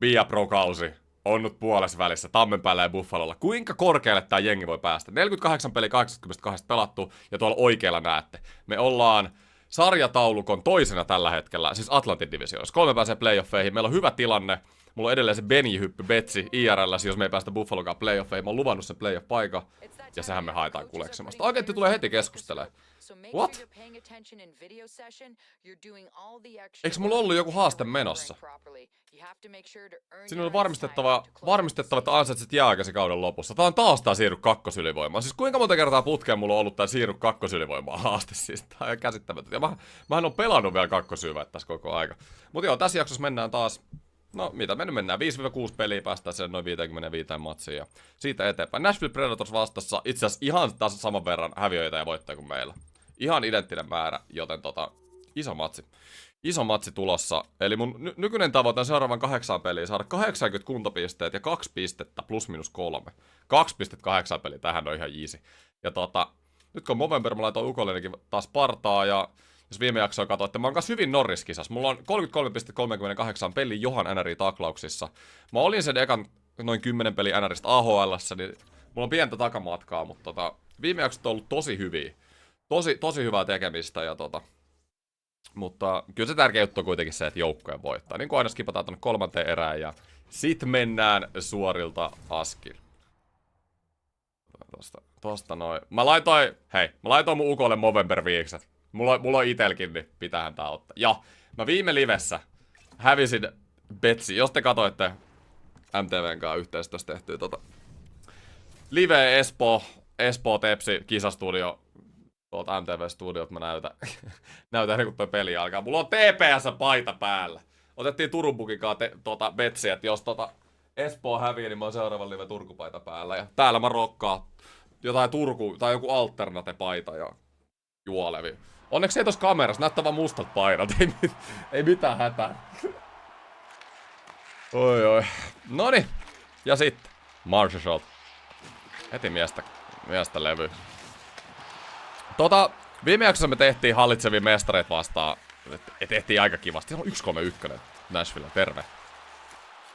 Via Pro-kausi on nyt puolessa välissä Tammenpäällä ja Buffalolla. Kuinka korkealle tää jengi voi päästä? 48 peliä 82 pelattu, ja tuolla oikealla näette. Me ollaan sarjataulukon toisena tällä hetkellä, siis Atlantin divisioonassa. 3 pääsee playoffeihin, meillä on hyvä tilanne. Mulla on edelleen se Benji-hyppy Betsi IRL, jos me ei päästä Buffalokaan playoffeihin. Mä oon luvannut sen playoff-paikan, ja sehän me haetaan kuleksemasta. Agentti tulee heti keskustelemaan. What? Eikö mulla ollut joku haaste menossa? Sinun on varmistettava, että ansaitset jääkäsi kauden lopussa. Tää on taas tää siirry kakkosylivoimaan. Siis kuinka monta kertaa putkeen mulla on ollut tää siirry kakkosylivoimaan haaste? Siis tää on käsittämätöntä. Ja mähän on pelannut vielä kakkosyvät tässä koko aika. Mut joo, tässä jaksossa mennään taas. No mitä me nyt mennään? 5-6 peliä päästään sen noin 55 matsiin ja siitä eteenpäin. Nashville Predators vastassa itse asiassa ihan taas saman verran häviöitä ja voittajia kuin meillä. Ihan identtinen määrä, joten iso matsi. Iso matsi tulossa. Eli mun nykyinen tavoite on seuraavan 8 peliä saada 80 kuntopisteet ja 2 pistettä plus minus 3. 2,8 peliä, tähän on ihan easy. Ja nyt kun Movember mä laitoin Ukollenkin taas partaa ja jos viime jaksoa katsoitte, mä oon kanssa hyvin Norris-kisassa. Mulla on 33,38 peli Johan NRI-taklauksissa. Mä olin sen ekan noin 10 peli NRistä AHL:ssä, niin mulla on pientä takamatkaa, mutta viime jaksot on ollut tosi hyviä. Tosi hyvää tekemistä ja mutta kyllä se tärkeä juttu on kuitenkin se, että joukkojen voittaa. Niin kuin aina skipataan tonne 3. erään ja sit mennään suorilta askin. Tosta noin. Mä laitoin mun ukolle Movember-viikset. Mulla on itelkin, niin pitäähän tää ottaa. Ja mä viime livessä hävisin Betsi. Jos te katoitte MTVn kanssa yhteistyössä tehtyä Live Espoo Tepsi kisastudio tuolta MTV-studiot mä näytän ennen kuin toi peli alkaa. Mulla on TPS-paita päällä. Otettiin Turun Bukikaa Betsiä, että jos Espoo hävii, niin mä oon seuraavan live Turku-paita päällä. Ja täällä mä rokkaan jotain Turku tai joku alternate-paita ja juolevi. Onneksi ei tossa kamerassa, näyttää vaan mustat painat, ei mitään hätää. Oi. Noniin. Ja sitten Marshall. Heti miestä levy. Viime jaksossa me tehtiin hallitsevia mestareita vastaan. Tehtiin aika kivasti. Se on 1-3-1 Nashville, terve.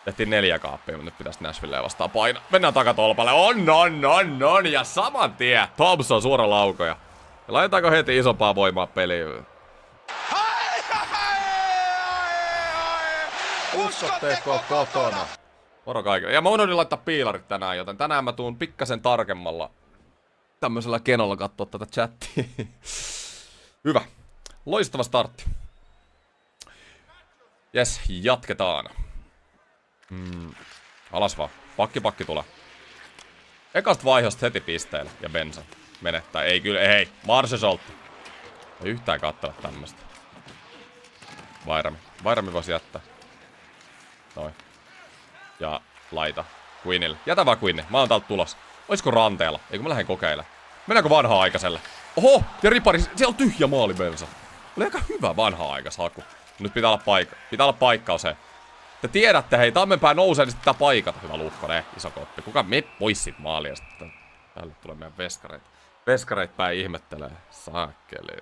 Tehtiin 4 kaappia, mutta nyt pitäisi Nashville vastaan painaa. Mennään takatolpalle. On. Ja saman tien Thompson suora laukoja. Ja laitetaanko heti isompaa voimaa peliin? Uskotteko kotona? Moro kaikille. Ja mä unohdin laittaa piilarit tänään, joten tänään mä tuun pikkasen tarkemmalla tämmöisellä kenolla kattoo tätä chattia. Hyvä. Loistava startti. Jes, jatketaan. Alas vaan. Pakki tulee. Ekasta vaihosta heti pisteelle ja bensa. Menettää. Ei kyllä, ei. Marshall. Ei yhtään kattele tämmöstä. Vairami voisi jättää. Noin. Ja laita. Quinnille. Jätä vaan Quinni. Mä oon täältä tulos. Oisko ranteella? Eikö mä lähden kokeilemaan? Mennäänkö vanhaa-aikaiselle? Oho! Ja ripari. Siellä on tyhjä maali bensa. Oli aika hyvä vanhaa-aikais haku. Nyt pitää olla paikkaus he. Te tiedätte, hei, Tammenpää nousee, niin sitten pitää paikata. Hyvä Lukkonen, iso koppi. Kuka me pois sit maalia sitten? Tälle tulee meidän veskareita. Veskareita päin ihmettelee. Saakeli.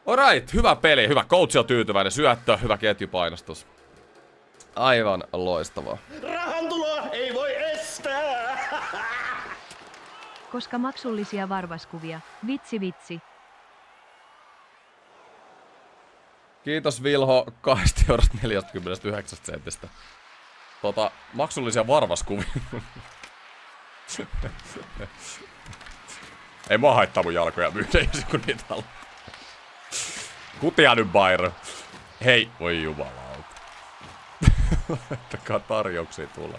Alright, hyvä peli. Hyvä coach on tyytyväinen. Syöttö, hyvä ketjupainostus. Aivan loistavaa. Rahantuloa ei voi estää! Koska maksullisia varvaskuvia. Vitsi. Kiitos Vilho 2,49 €. Maksullisia varvaskuvia. Ei mua haittaa mun jalkoja myydä, jos kun niitä haluaa. Kutia nyt Byron. Hei, voi jumalauta. Takaa tarjouksia tulla.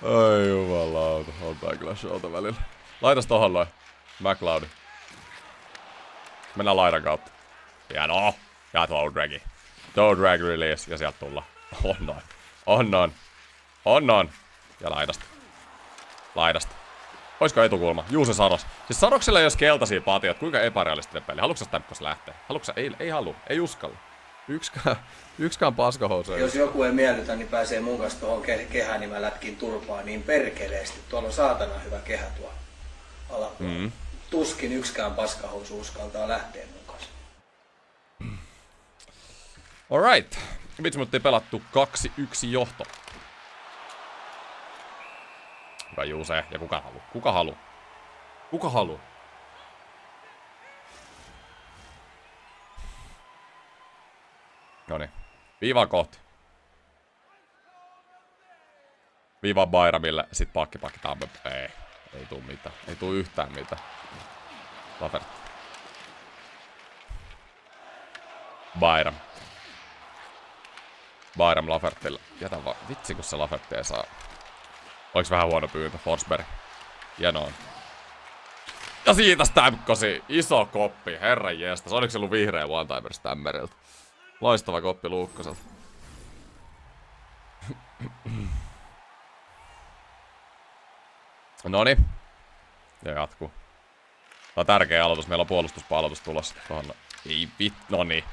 Ai jumalauta, on tää kyllä showta välillä. Laitas tohon noin. McLeod. Mennään laidan kautta. Ja no. Ja toe dragi. Toe drag release. Ja sieltä tulla. On noin. Ja laidasta. Oisko etukulma? Juu se Saros. Siis Saroksella ei olisi keltaisia patioita. Kuinka epärealistinen peli. Haluatko sä täppäs lähteä? Haluatko sä? Ei halua. Ei uskalla. Yksikään paskahousu. Jos joku ei miellytä, niin pääsee mun kanssa tuohon kehään, niin mä lätkin turpaa niin perkeleesti. Tuolla on saatana hyvä kehä tuolla alapuolella. Tuskin yksikään paskahousu uskaltaa lähteä mun kanssa. Alright. 5 minuuttia pelattu, 2-1 johto. Hyvä Juuse, ja kuka haluu? Kuka haluu? Kuka haluu? Noniin, viivaa kohti. Viivaa Bayramille, sit pakki Tambe. Ei tuu mitään, ei tuu yhtään mitään. Lafert. Bayram Lafertille. Jätä vaan. Vitsi kun se Lafertti ei saa. Oliks vähän huono pyyntö? Forsberg. Hienoa. Ja siitä Stamkosi. Iso koppi. Herran jestas. Oliko se ollut vihreä one-timer Stammerilta? Loistava koppi Luukkoselta. Noni. Ja jatkuu. Tää on tärkeä aloitus. Meillä on puolustuspalautus tulossa. Tuohon. Ei noni.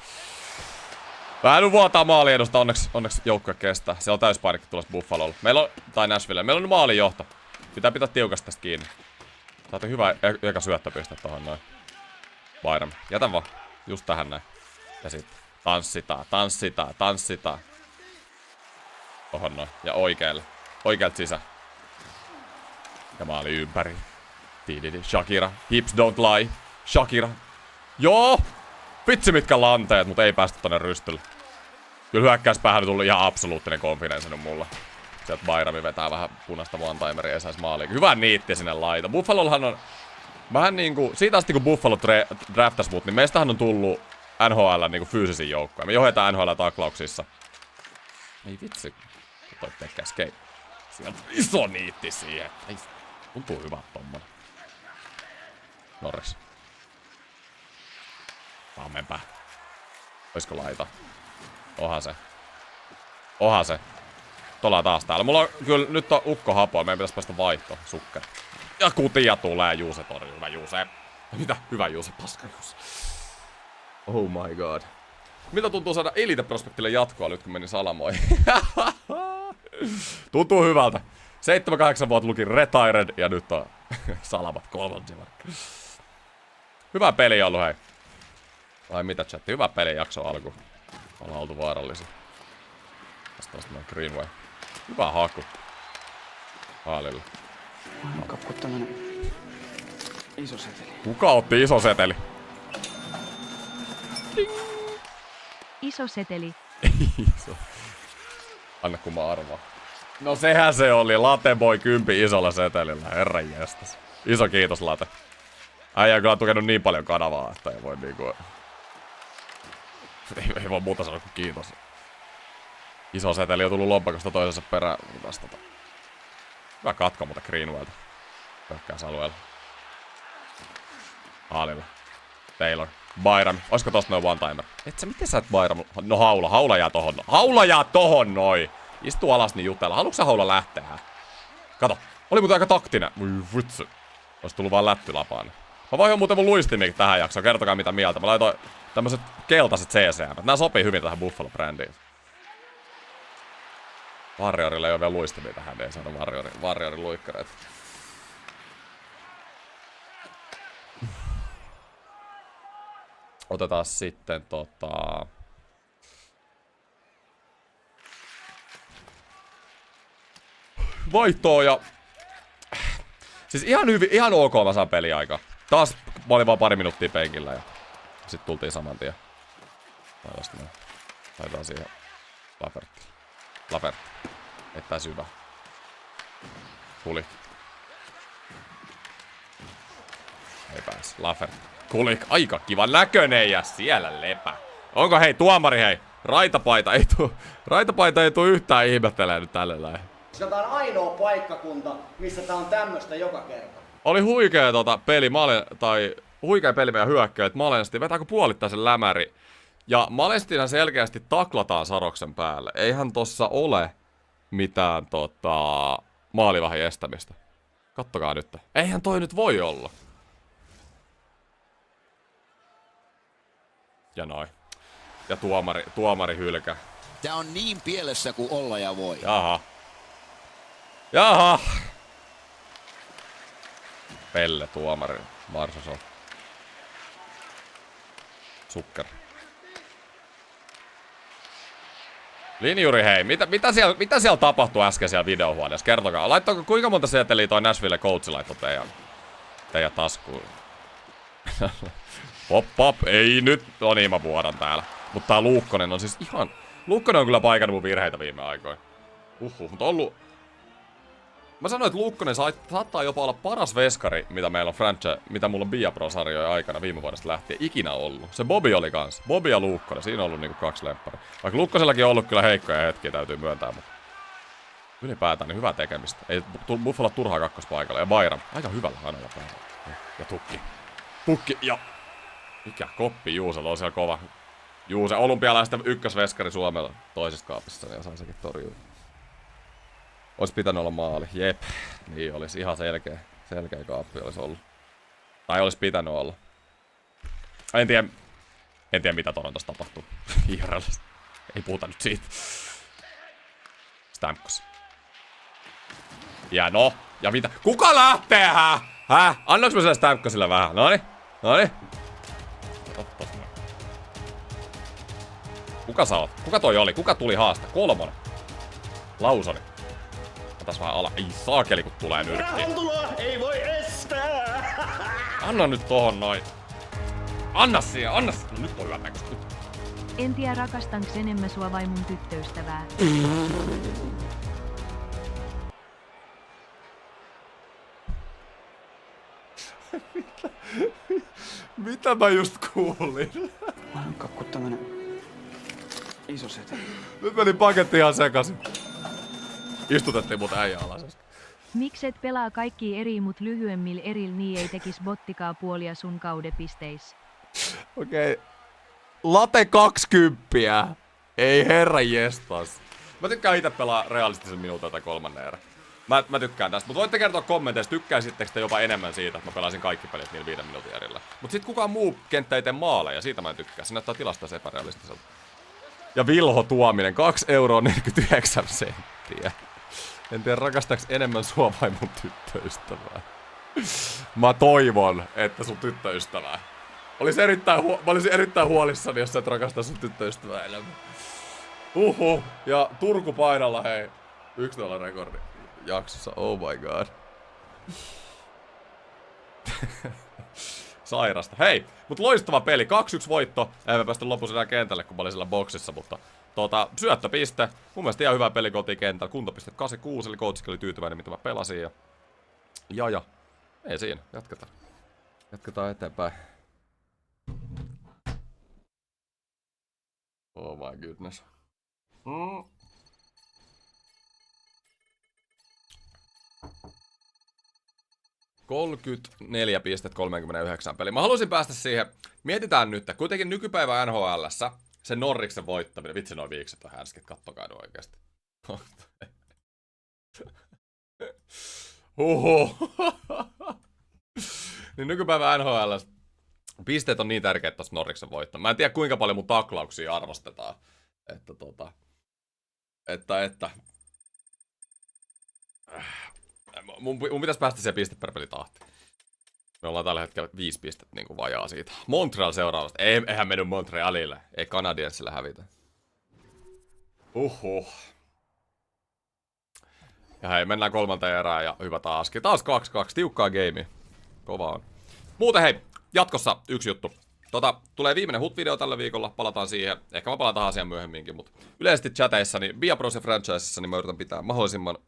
Vähän nyt vuotaa maaliedusta. Onneksi joukkue kestää. Siellä on täyspainikki tulossa Buffalolla. Meillä on, tai Nashville. Meillä on maalijohto. Pitää pitää tiukasti tästä kiinni. Saatte hyvä eka syöttöpiste tohon noin. Bayram. Jätä vaan. Just tähän näin. Ja sitten. Tanssitaan. Tohon noin. Ja oikealle. Oikealta sisään. Ja maali ympäri. Shakira. Hips don't lie. Shakira. Joo! Vitsi mitkä lanteet, mutta ei päästä tonne rystylle. Kyllä hyökkäyspäähän tuli ihan absoluuttinen confidence nyt mulla. Sieltä Bayrami vetää vähän punaista one-timeria ja sais maaliin. Hyvä niitti sinne laita. Buffalollahan on vähän niinku, siitä asti kun Buffalo draftas mut, niin meistähän on tullut NHL niinku fyysisin joukkoja. Me johdetaan NHL taklauksissa. Ei vitsi. Toi tekee skate. Sieltä iso niitti siihen. Ei, tuntuu hyvältä tommonen. Norris. Tammempää. Oisko laita? Oha se. Tolla taas täällä. Mulla on kyllä nyt on ukko hapoa. Meidän pitäis päästä vaihtoon. Sukker. Ja kutia tulee. Juuse torjuu. Hyvä Juuse. Mitä? Hyvä Juuse. Paska Juuse. Oh my god. Mitä tuntuu saada Elite Prospectille jatkoa nyt kun meni Salamoihin? Tuntuu hyvältä. 7-8 vuotta luki retired ja nyt on Salamat kolmansivat. Hyvä peli ollut hei. Vai mitä chatti? Hyvä peli jakso alku. Ollaan oltu vaarallisia. Tästä on Greenway. Hyvä haku. Haalilla. Kapko tämmönen iso seteli. Kuka otti iso seteli? Iso seteli. Iso. Anna kun mä arvaan. No sehän se oli. Lateboy 10 isolla setelillä. Herran jestas. Iso kiitos Late. Äijä on kyllä tukenut niin paljon kanavaa, että ei voi niinku... Ei voi muuta sanoa kuin kiitos. Iso seteli on tullut lompakosta toisensa perään. Hyvä katko muuta Greenwaylta. Hyökkäysalueella. Haalilla. Taylor. Bayram. Oisko tosta noin one-timer? Miten sä et Bayram... No Haula jää tohon. Haula jää tohon noin. Istu alas niin jutella. Haluatko sä Haula lähteä? Kato. Oli muuten aika taktinen. Voi vitsi. Ois tullut vaan lättylapaan. Mä vaihoin muuten mun luistimikin tähän jaksoon. Kertokaa mitä mieltä. Mä laitoin tämmöset keltaiset CCM. Nää sopii hyvin tähän Buffalo-brändiin. Warriorilla ei oo vielä luistimia tähän. Ei saada Warriorin luikkareita. Otetaan sitten vaihtoa ja... Siis ihan ok mä saan peliaikaa. Taas mä olin vaan pari minuuttia penkillä ja... Sitten tultiin saman tien. Taitaan siihen Lafertti. Ettää syvä. Kulik. Ei pääs. Lafertti. Kulik. Aika kiva näköinen ja siellä lepä. Onko hei tuomari hei? Raitapaita ei tuu yhtään ihmettelee nyt tälle näin. Tää on ainoa paikkakunta, missä tää on tämmöstä joka kerta. Oli huikea peli, huikea peli meidän hyökkäjät. Malenstiin vetääkö puolittaisen lämäri. Ja Malenstinhan selkeästi taklataan Saroksen päälle. Eihän tossa ole mitään maalivahin estämistä. Kattokaa nyt. Eihän toi nyt voi olla. Ja noin. Ja tuomari hylkä. Tää on niin pielessä kuin olla ja voi. Jaha. Pelle tuomari. Marsoso. Sukker. Linjuri, hei, mitä siellä tapahtui äsken siellä videohuoneessa? Kertokaa, laittoiko kuinka monta seteliä toi Nashville coachi laittoi teidän taskuun? Pop, ei nyt. No niin, mä vuodan täällä. Mutta tää Luukkonen on siis ihan... Luukkonen on kyllä paikannut mun virheitä viime aikoina. Mutta ollut... Mä sanoin, että Luukkonen saattaa jopa olla paras veskari, mitä meillä on mitä mulla on Biapro-sarjojen aikana viime vuodesta lähtien ikinä ollut. Se Bobby oli kans. Bobby ja Luukkonen, siinä on ollut niinku 2 lempparia. Vaikka Luukkosellakin on ollut kyllä heikkoja hetkiä, täytyy myöntää, mutta... Ylipäätään niin hyvää tekemistä. Ei Buffalo turhaa kakkospaikalla. Ja Bayram, aika hyvällä hänellä päällä. Ja Tukki ja... Mikä koppi Juusella on siellä kova. Juuse, olympialaisten ykkösveskari Suomella toisessa kaapissa, niin saa sekin torjua. Ois pitänyt olla maali, jep. Niin olisi ihan selkeä kaappi olisi ollut. Tai olisi pitänyt olla. En tiedä mitä Torontossa tapahtuu. IRL:ssä. Ei puhuta nyt siitä. Stamkos. Ja no, ja mitä? Kuka lähtee, Häh? Annoinko mä sille Stamkosille vähän? Noni. Kuka sä oot? Kuka toi oli? Kuka tuli haaste? 3. Lausoni. Otas vähän ala. Ei saakeli kun tulee nyrkkiin. Rahantuloa ei voi estää! Anna nyt tohon noin. Anna siihen. No nyt on hyvän näköistä. En tiedä rakastanks enemmän sua vai mun tyttöystävää. Mitä mä just kuulin? Kakku tämmönen iso seteli. Nyt meni paketti ihan sekaisin. Istutettiin mut äijä alas. Miksi et pelaa kaikki eri mut lyhyemmillä erillä niin ei tekis bottikaa puolia sun kaudepisteissä? Okei. Late 20. Ei herra jestas. Mä tykkään itse pelaa realistisen minuutin tai 3. erä. Mä tykkään tästä, mutta voitte kertoa kommenteissa, tykkäisittekö te jopa enemmän siitä, että mä pelasin kaikki pelit niillä 5 minuutin erillä. Mut sit kukaan muu kenttä ei tee maaleja, siitä mä en tykkää. Se näyttää tilastoissa epärealistiselta. Ja Vilho Tuominen, 2,49 €. En tiedä rakastaks enemmän sua vai mun tyttöystävää. Mä toivon, että sun tyttöystävää. Mä olisin erittäin huolissani, jos sä et rakasta sun tyttöystävää enemmän. Ja Turku painalla, hei. 1-0 rekordi jaksossa, oh my god. Sairasta. Hei, mut loistava peli, 2-1 voitto. Ei me päästä lopussa enää kentälle, kun mä olin siellä boksissa, mutta syöttöpiste. Mun mielestä ihan hyvä peli kotikentällä. Kuntopiste 86, eli coachkin oli tyytyväinen, mitä mä pelasin. Ja. Ei siinä, jatketaan eteenpäin. Oh my goodness. 34 pistettä 39 peliä. Mä haluaisin päästä siihen. Mietitään nyt, että kuitenkin nykypäivän NHL:ssä se Norriksen voittaminen. Vitsi, noin viikset on härskit, kattokaa ne oikeesti. Niin nykypäivän NHL:ssä pisteet on niin tärkeät tosta Norriksen voittaminen. Mä en tiedä kuinka paljon mun taklauksia arvostetaan. Että mun pitäisi päästä siihen piste per peli tahtiin. Me ollaan tällä hetkellä 5 pistettä niin kuin vajaa siitä. Montreal seuraavasta. Eihän mennyt Montrealille. Ei Canadiensille hävitä. Ja hei, mennään 3. erään ja hyvä taaskin. Taas 2-2. Tiukkaa gamea. Kova on. Muuten hei, jatkossa yksi juttu. Tulee viimeinen HUT-video tällä viikolla. Palataan siihen. Ehkä mä palataan asiaan myöhemminkin, mutta yleisesti chateissani, Biapros ja Franchisessa, niin mä yritän pitää mahdollisimman...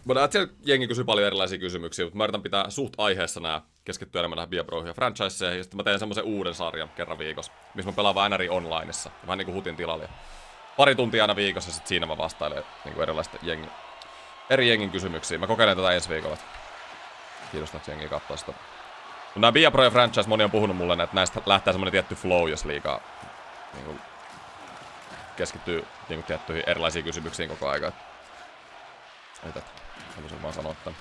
Mä näen, että siellä jengi kysyy paljon erilaisia kysymyksiä, mutta mä yritän pitää suht aiheessa nää, keskittyä enemmän näihin Biaproihin ja Franchiseihin. Ja sitten mä teen semmosen uuden sarjan kerran viikossa, missä mä pelaan vaan NRI onlineissa. Vähän niinku HUTin tilalla. Pari tuntia aina viikossa, sit siinä mä vastailen niinku erilaisten eri jengin kysymyksiä. Mä kokeilen tätä ensi viikolla. Kiinnostaako jengiä katsoa sitä. Mutta nää Biapro ja Franchise, moni on puhunut mulle, että näistä lähtee semmonen tietty flow, jos liikaa niinku keskittyy niinku tiettyihin erilaisiin kysymyksiin koko aika. Haluaisin vaan sanoa tän.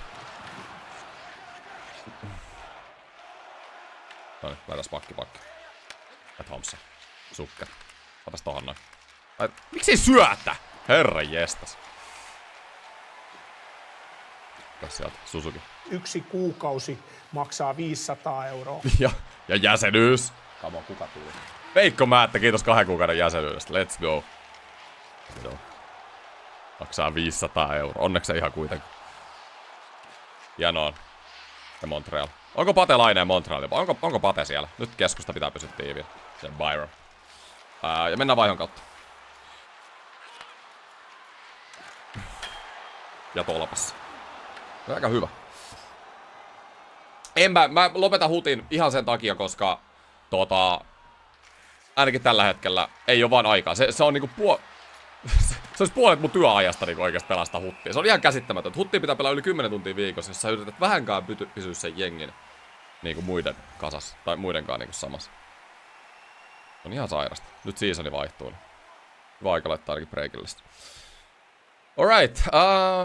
Noin, laitas pakki. Et Homsa. Sukker. Otas tohon noin. Miksi ei syötä? Herran jestas. Tässä sieltä, Suzuki. 1 kuukausi maksaa 500 €. Ja jäsenyys. Come on, kuka tuli? Veikko Määttä, kiitos 2 kuukauden jäsenyydestä. Let's go. Maksaa 500 €. Onneksi ihan kuitenkin. Hienoa. Ja Montreal. Onko Pate Laine Montreal? Onko Pate siellä? Nyt keskusta pitää pysyä tiiviin. Se Byron. Ja mennään vaihon kautta. Ja tolpassa. Aika hyvä. Mä lopetan hutin ihan sen takia, koska ainakin tällä hetkellä ei ole vaan aikaa. Se on niinku se olisi puolet mun työajasta niinku oikeesti pelastaa huttia. Se on ihan käsittämätöntä. Huttia pitää pelaa yli 10 tuntia viikossa, jos sä yrität vähänkään pysyä sen jengin niinku muiden kasassa. Tai muidenkaan niinku samassa. On ihan sairasta. Nyt seasoni vaihtuu. Niin. Hyvä aika laittaa ainakin breakille. Alright.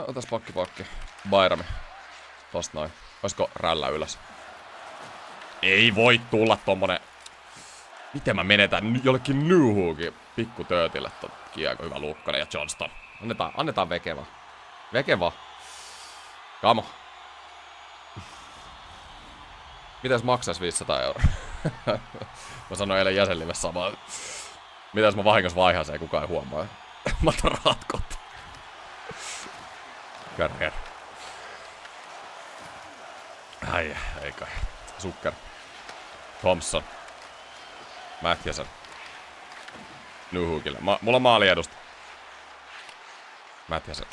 Otas pakki. Bairami. Tosta noin. Oisko rällä ylös? Ei voi tulla tommonen... Miten mä menetän jollekin Newhookin pikkutöötille ton kiekko. Hyvä Luukkonen ja Johnston. Annetaan vekeva. Vekeva. Kamo. Mitäs maksais 500 €? Mä sanoin eilen jäsenlivessä samaa. Mitäs mä vahingossa vaihan se, ei kukaan ei huomaa. Mä otan rahat kotiin. Kärjen. Ai, ei kai. Zucker. Thompson. Mathiasen. Newhookille. Mulla on maali edusta. Mathiasen.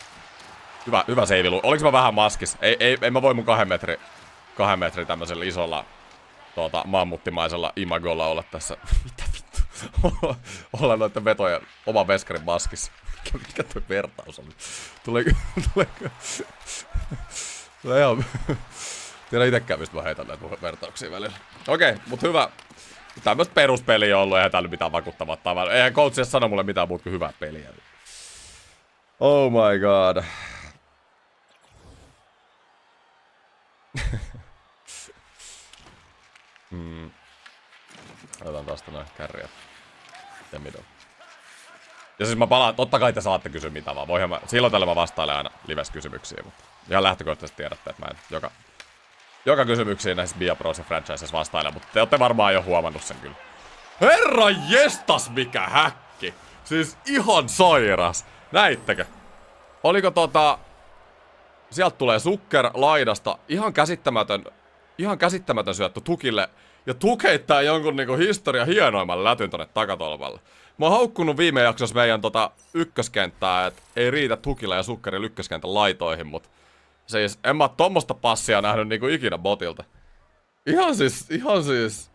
Hyvä seivilu. Oliks mä vähän maskis? Ei mä voi mun 2 metri tämmöisellä isolla mammuttimaisella imagolla olla tässä. Mitä vittu? Olla noitten vetojen oman veskarin maskissa. Mikä toi vertaus oli? Tulee ihan... Tiedän itekään, mistä mä heitän näitä mun vertauksia välillä. Okei, mut hyvä. Tämmöstä peruspeliä on ollut, eihän täällä mitään vakuuttavaa. Eihän coach edes sano mulle mitään muut kuin hyvää peliä. Oh my god. Otetaan taas noin kärriä. Ja middle. Ja siis mä palaan, totta kai te saatte kysyä mitä vaan. Voihan mä, silloin tällä mä vastailen aina lives kysymyksiä, mutta ihan lähtökohtaisesti tiedätte, että mä en joka kysymyksiin näissä Bia Pros ja franchises vastailen, mutta te olette varmaan jo huomannut sen kyllä. Herra jestas mikä häkki! Siis ihan sairas. Näittekö? Oliko sieltä tulee Zucker laidasta, ihan käsittämätön syöttö Tukille. Ja Tuk heittää jonkun niinku historian hienoimman lätyn tonne takatolpalle. Mä oon haukkunut viime jaksossa meidän ykköskenttää, et ei riitä Tukilla ja Zuckerilla ykköskentän laitoihin, mut siis en mä tommosta passia nähnyt niinku ikinä botilta. Ihan siis...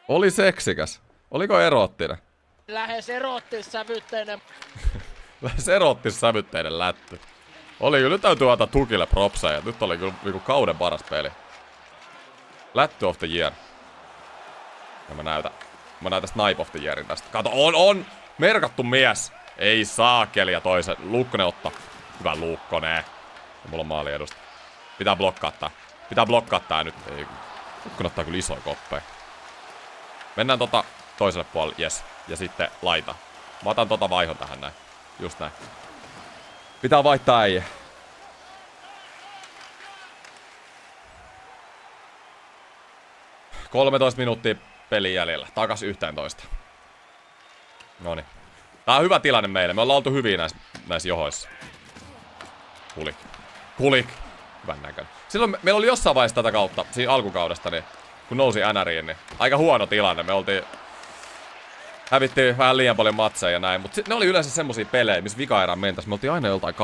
Oli seksikäs. Oliko eroottinen? Lähes eroottissävytteinen. Lähes eroottissävytteinen lätty. Oli kyllä, nyt täytyy antaa Tukille propseja. Nyt oli kyllä niinku kauden paras peli. Lätty of the year. Ja mä näytän Snipe of the yearin tästä. Kato, on merkattu mies. Ei saakeli ja toisen. Luukkonen ottaa. Hyvä Luukkonen. Ja mulla on maali edusta. Pitää blokkaa tää nyt. Ei. Luukkonen ottaa kyllä isoja koppeja. Mennään toiselle puolelle. Yes. Ja sitten laita. Mä otan vaihon tähän näin. Just näin. Pitää vaihtaa äijä. – 13 minuuttia pelin jäljellä. Takas 11. Noniin. Tää on hyvä tilanne meille. Me ollaan oltu hyviä näissä johoissa. Kulik. Hyvän näköinen. Silloin meillä oli jossain vaiheessa tätä kautta, siinä alkukaudesta, niin, kun nousi NRiin, niin aika huono tilanne. Me hävittiin vähän liian paljon matseja ja näin, mutta ne oli yleensä semmosia pelejä, missä vika-erään mentäis. Me oltiin aina joltain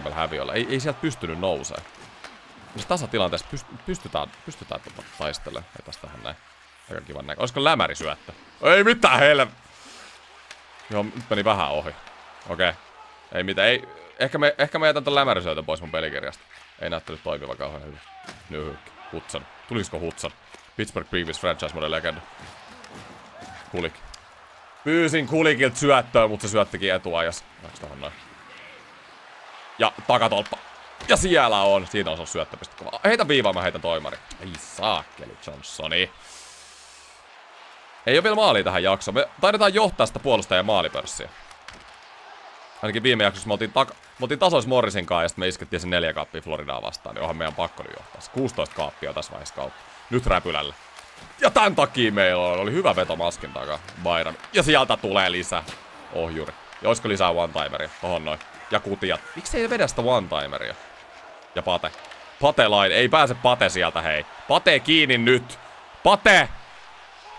2-3 häviöllä. Ei sieltä pystynyt nousemaan. Jos tasatilanteessa pystytään taistelemaan. Ei tästä tähän näin. Aika kivan näin. Olisiko lämäri syöttö? Ei mitään helv... Joo, nyt meni vähän ohi. Okei. Ei mitään. Ehkä mä jätän ton lämärisyötön pois mun pelikirjasta. Ei näyttänyt toimiva kauhean hyvin. Nyt Hudson. Tulisiko Hudson? Pittsburgh previous franchise mode legend. Kulik. Pyysin Kulikilta syöttöä, mutta se syöttikin etuajassa. Läks tohon noin. Ja takatolppa. Ja siellä on. Siinä on se syöttöpiste kova. Heitä viivaa, mä heitän toimari. Ei saakeli Johnsoni. Ei oo vielä maalia tähän jaksoon. Me taidetaan johtaa sitä puolustajan maalipörssiä. Ainakin viime jaksossa me oltiin tasois Morrisin kanssa ja sitten me iskettiin sen 4 kaappia Floridaa vastaan. Niin onhan meidän pakko nyt johtaa. 16 kaappia tässä vaiheessa kautta. Nyt räpylällä. Ja tän takia meillä oli hyvä veto maskin takaa. Byron. Ja sieltä tulee lisää. Ohjuri. Ja olisiko lisää one-timeria? Tohon noin. Ja kutijat. Miksi ei vedä sitä one-timeria? Ja Pate. Pate line. Ei pääse Pate sieltä, hei. Pate kiinni nyt. Pate!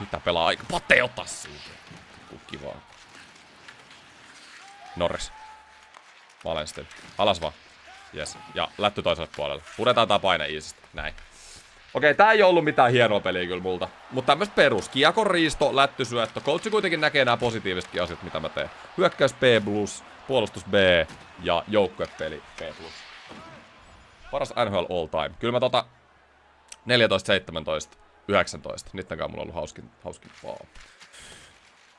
Mitä pelaa aika? Pate, ota siitä. Kivaa. Norris. Valenstille. Alas vaan. Yes. Ja lätty toiselle puolelle. Puretaan tää paine easistä. Näin. Okei, tää ei ollut mitään hienoa peliä kyllä multa. Mutta tämmöstä perus. Kiekon riisto, lättysyöttö. Coachi kuitenkin näkee nämä positiivisetkin asiat, mitä mä teen. Hyökkäys B+, puolustus B ja joukkuepeli B+. Paras NHL all time. Kyllä mä 14, 17, 19. Niittenkaan mulla on ollut hauskin vaan.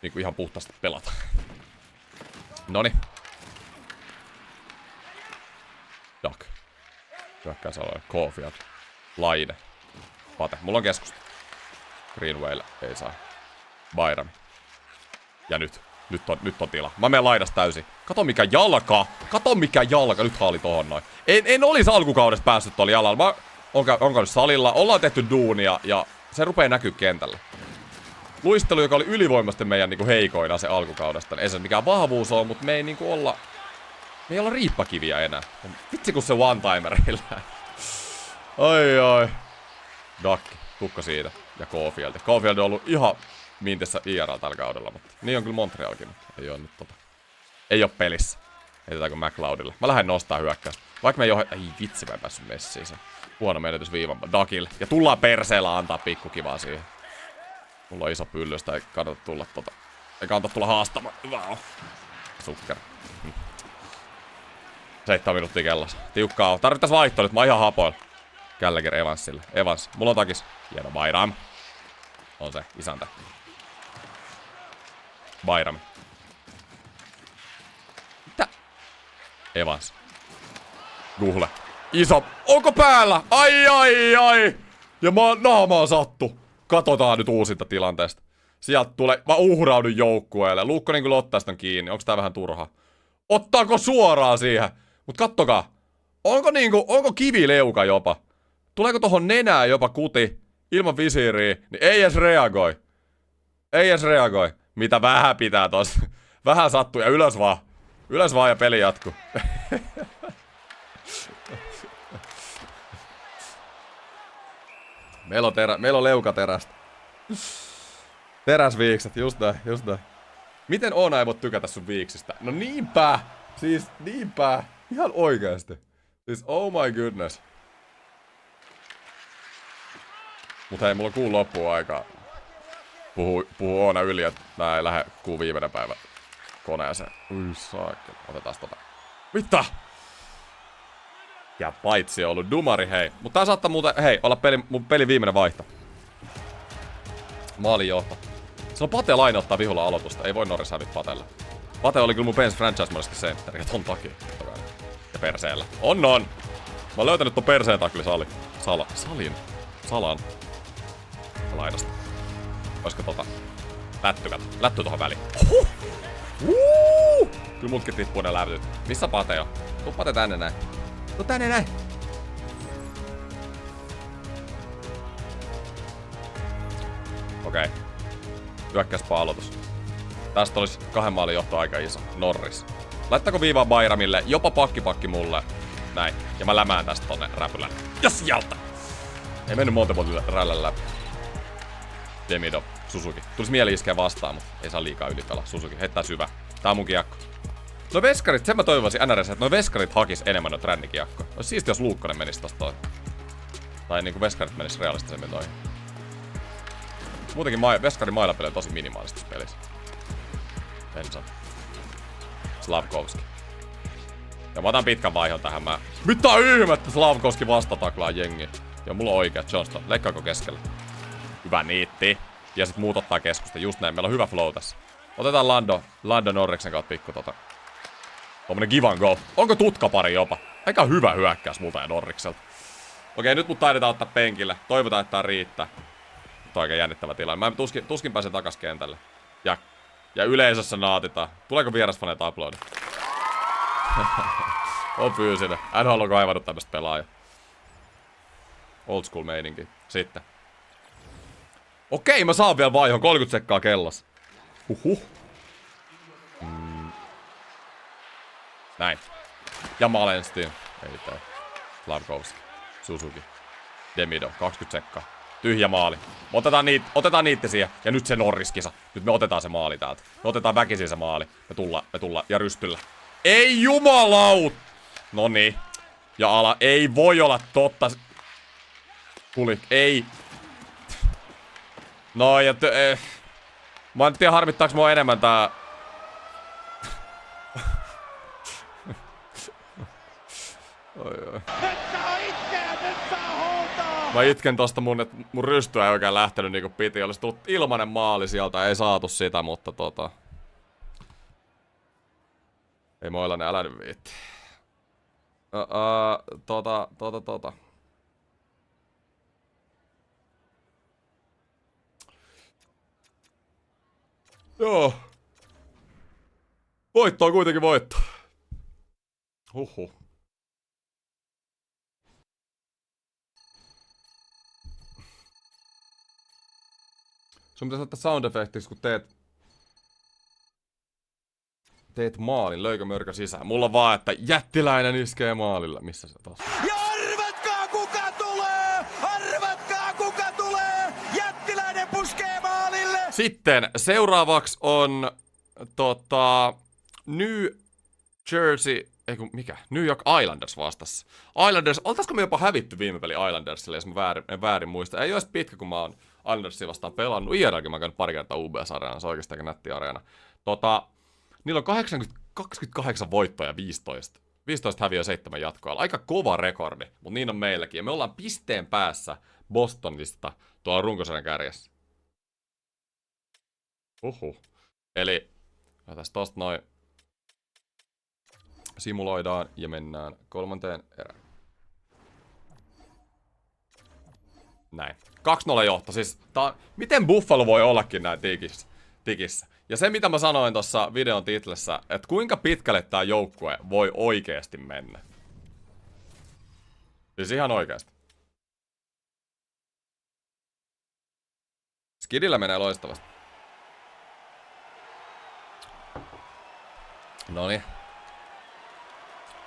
Niinku ihan puhtaasti pelata. Noni. Duck. Hyökkäysalue. Caulfield. Laine. Pate. Mulla on keskusta. Greenwaylle ei saa. Byram. Ja nyt. Nyt on tila. Mä menen laidasta täysin. Kato mikä jalka. Kato mikä jalka. Nyt haali tohon noin. En olisi alkukaudesta päässyt tuolla jalalla. Mä oon käynyt salilla. Ollaan tehty duunia ja se rupee näkyy kentällä. Luistelu, joka oli ylivoimasti meidän niinku heikoina se alkukaudesta. Ei se mikään vahvuus ole, mutta me ei niinku olla... Me ei olla riippakiviä enää. Vitsi kun se one-timerilla. Ai. Dakki. Tukka siitä. Ja Caulfield. Caulfield on ollut ihan mintessä IRL tällä kaudella, mutta niin on kyllä Montrealkin. Ei oo nyt Ei oo pelissä. Heitetäänkö McLeodille? Mä lähden nostaa hyökkäystä. Vaikka me ei oo... Ei vitsi, mä en päässyt messiin sen. Huono menetys viivan Dakille. Ja tullaan perseellä antaa pikkukivaa siihen. Mulla on iso pylly, sitä ei kannata tulla Ei kannata tulla haastamaan. Hyvä on. Sukker. 7 minuuttia kellossa. Tiukkaa on. Tarvittais vaihtoa nyt. Mä oon ihan hapoilla. Gallagher Evansille. Evans. Mulla on takis. Hieno Byram. On se. Isäntä. Byram. Mitä? Evans. Guhle. Iso. Onko päällä? Ai. Ja naama on sattu. Katsotaan nyt uusinta tilanteesta. Sieltä tulee. Mä uhraudun joukkueelle. Luukkonen kyllä ottaa sitä kiinni. Onko tää vähän turha? Ottaako suoraan siihen? Mut kattokaa. Onko kivileuka jopa? Tuleeko tohon nenään jopa kuti? Ilman visiiriä. Niin ei edes reagoi. Mitä vähän pitää tossa. Vähän sattuu ja ylös vaan. Ylös vaan ja peli jatkuu. Meillä on leukaterästä. Teräsviikset, just näin. Miten Oona ei voi tykätä sun viiksistä? No niinpä! Siis niinpä! Ihan oikeesti. Siis oh my goodness. Mut hei, mulla on kuun loppuun aikaa. Puhuu Oona yli, että nää ei lähde kuun viimeinen päivä koneeseen. Saakkeli. Otetaan Mitä? Ja paitsi on ollut dumari, hei. Mutta tää saattaa muuten, hei, olla mun pelin viimeinen vaihto. Maalin johto. Se on Pate laine ottaa vihulla aloitusta. Ei voi Norris hävit Patelle. Pate oli kyllä mun Pens franchise-modisesti sentteri. Ja ton takia. Ja perseellä. On. Mä oon löytänyt ton perseen takli Salan. Laidasta. Oisko lätty tohon väliin. Kyllä mutkin tippuu ne lävyt. Missä Pate on? Tuu Pate tänne näin. Okei. Hyökkäyspä aloitus. Tästä olisi 2 maalin johto aika iso. Norris. Laittaako viivaa Byramille? Jopa pakki mulle. Näin. Ja mä lämään tästä tonne räpylälle. Ja sieltä! Ei mennyt monta rällän läpi. Demido. Suzuki. Tulis mieli iskeä vastaan, mutta ei saa liikaa ylipelaa. Suzuki. Heittää syvä. Tää on mun kiekko. No veskarit, sen mä toivoisin NRS, että no veskarit hakis enemmän noita rännikiekkoja. Olisi siisti, jos Luukkonen menisi tosta toi. Tai niinku veskarit menis realistisemmin toi. Muutenkin veskarin mailapeli on tosi minimaalista pelissä. Benson. Slavkovski. Ja mä otan pitkän vaihon tähän mä. Mitä ihmettä Slavkovski vastataklaa jengi. Ja mulla on oikea Johnston. Leikkaako keskellä? Hyvä niitti. Ja sit muut ottaa keskusta. Just näin. Meillä on hyvä flow tässä. Otetaan Lando Norriksen kautta pikku tommonen give and go. Onko tutkapari jopa? Aika hyvä hyökkäys multa ja Norrikselta. Okei, nyt mut taidetaan ottaa penkille. Toivotaan, että tää riittää. Nyt on aika jännittävä tilanne. Mä tuskin pääsen takas kentälle. Ja yleisössä naatitaan. Tuleeko vierasfaneet uploadit? On fyysinen. NHL on kaivannut tämmöstä pelaajaa. Old school meininki. Sitten. Okei, mä saan vielä vaihon. 30 sekkaa kellossa. Näin. Ja Malenstein. Ei tee. Slavkovski. Suzuki. Demido. 20 sekkaa. Tyhjä maali. Otetaan niitä siihen. Ja nyt se Norris-kisa. Nyt me otetaan se maali täältä. Me otetaan väkisin se maali. Me tullaan. Ja rystyllä. Ei jumalaut! Noniin. Ja ala. Ei voi olla totta. Kulik. Ei. No ja mä en tiedä harmittaaks mua enemmän tää. Oi. Mä itken tosta mun rystyä ei oikein lähtenyt niinku piti. Olisi tullut ilmanen maali sieltä, ei saatu sitä, mutta ei Moilanen, älä nyt viitti. Joo. Voitto on kuitenkin voitto. Huhhuh. Sun pitäisi ottaa sound effectiksi, kun teet maalin. Löikö mörkö sisään? Mulla on vaan, että jättiläinen iskee maalilla. Missä se taas? Ja arvatkaa kuka tulee! Arvatkaa kuka tulee! Jättiläinen puskee maalille! Sitten seuraavaksi on New Jersey, New York Islanders vastassa. Islanders, oltaisko me jopa hävitty viime peli Islandersille, jos mä väärin muista. Ei olisi pitkä, kun mä oon Islandersia vastaan pelannut. IRLkin mä oon käynyt pari kertaa UBS-areenaan, se on oikeastaan aika nätti areena. Niillä on 28 voittoja 15. 15 häviö 7 jatkoa. Aika kova rekordi, mutta niin on meilläkin. Ja me ollaan pisteen päässä Bostonista tuolla runkosarjan kärjessä. Eli tässä tosta noin simuloidaan ja mennään kolmanteen erään. Näin. 2-0 johto. Siis miten Buffalo voi ollakin näin tikissä? Ja se mitä mä sanoin tuossa videon titlessä, että kuinka pitkälle tää joukkue voi oikeesti mennä. Siis ihan oikeesti. Skidillä menee loistavasti. Noniin.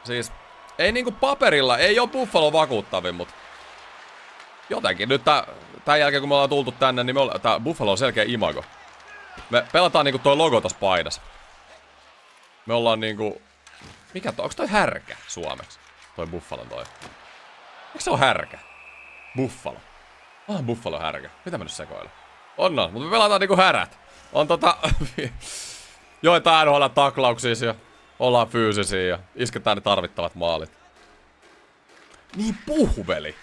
Siis, ei niinku paperilla, ei oo Buffalo vakuuttavin, mut jotenkin nyt tän jälkeen kun me ollaan tultu tänne, niin tää Buffalo on selkeä imago. Me pelataan niinku toi logo tossa paidassa. Me ollaan niinku... onks toi härkä suomeksi? Toi Buffalon toi. Eikö se oo härkä? Buffalo. Buffalo härkä. Mitä mä nyt sekoilen? On, mutta me pelataan niinku härät. On joitain NHL taklauksia ja ollaan fyysisiä ja isketään ne tarvittavat maalit. Niin puhveli.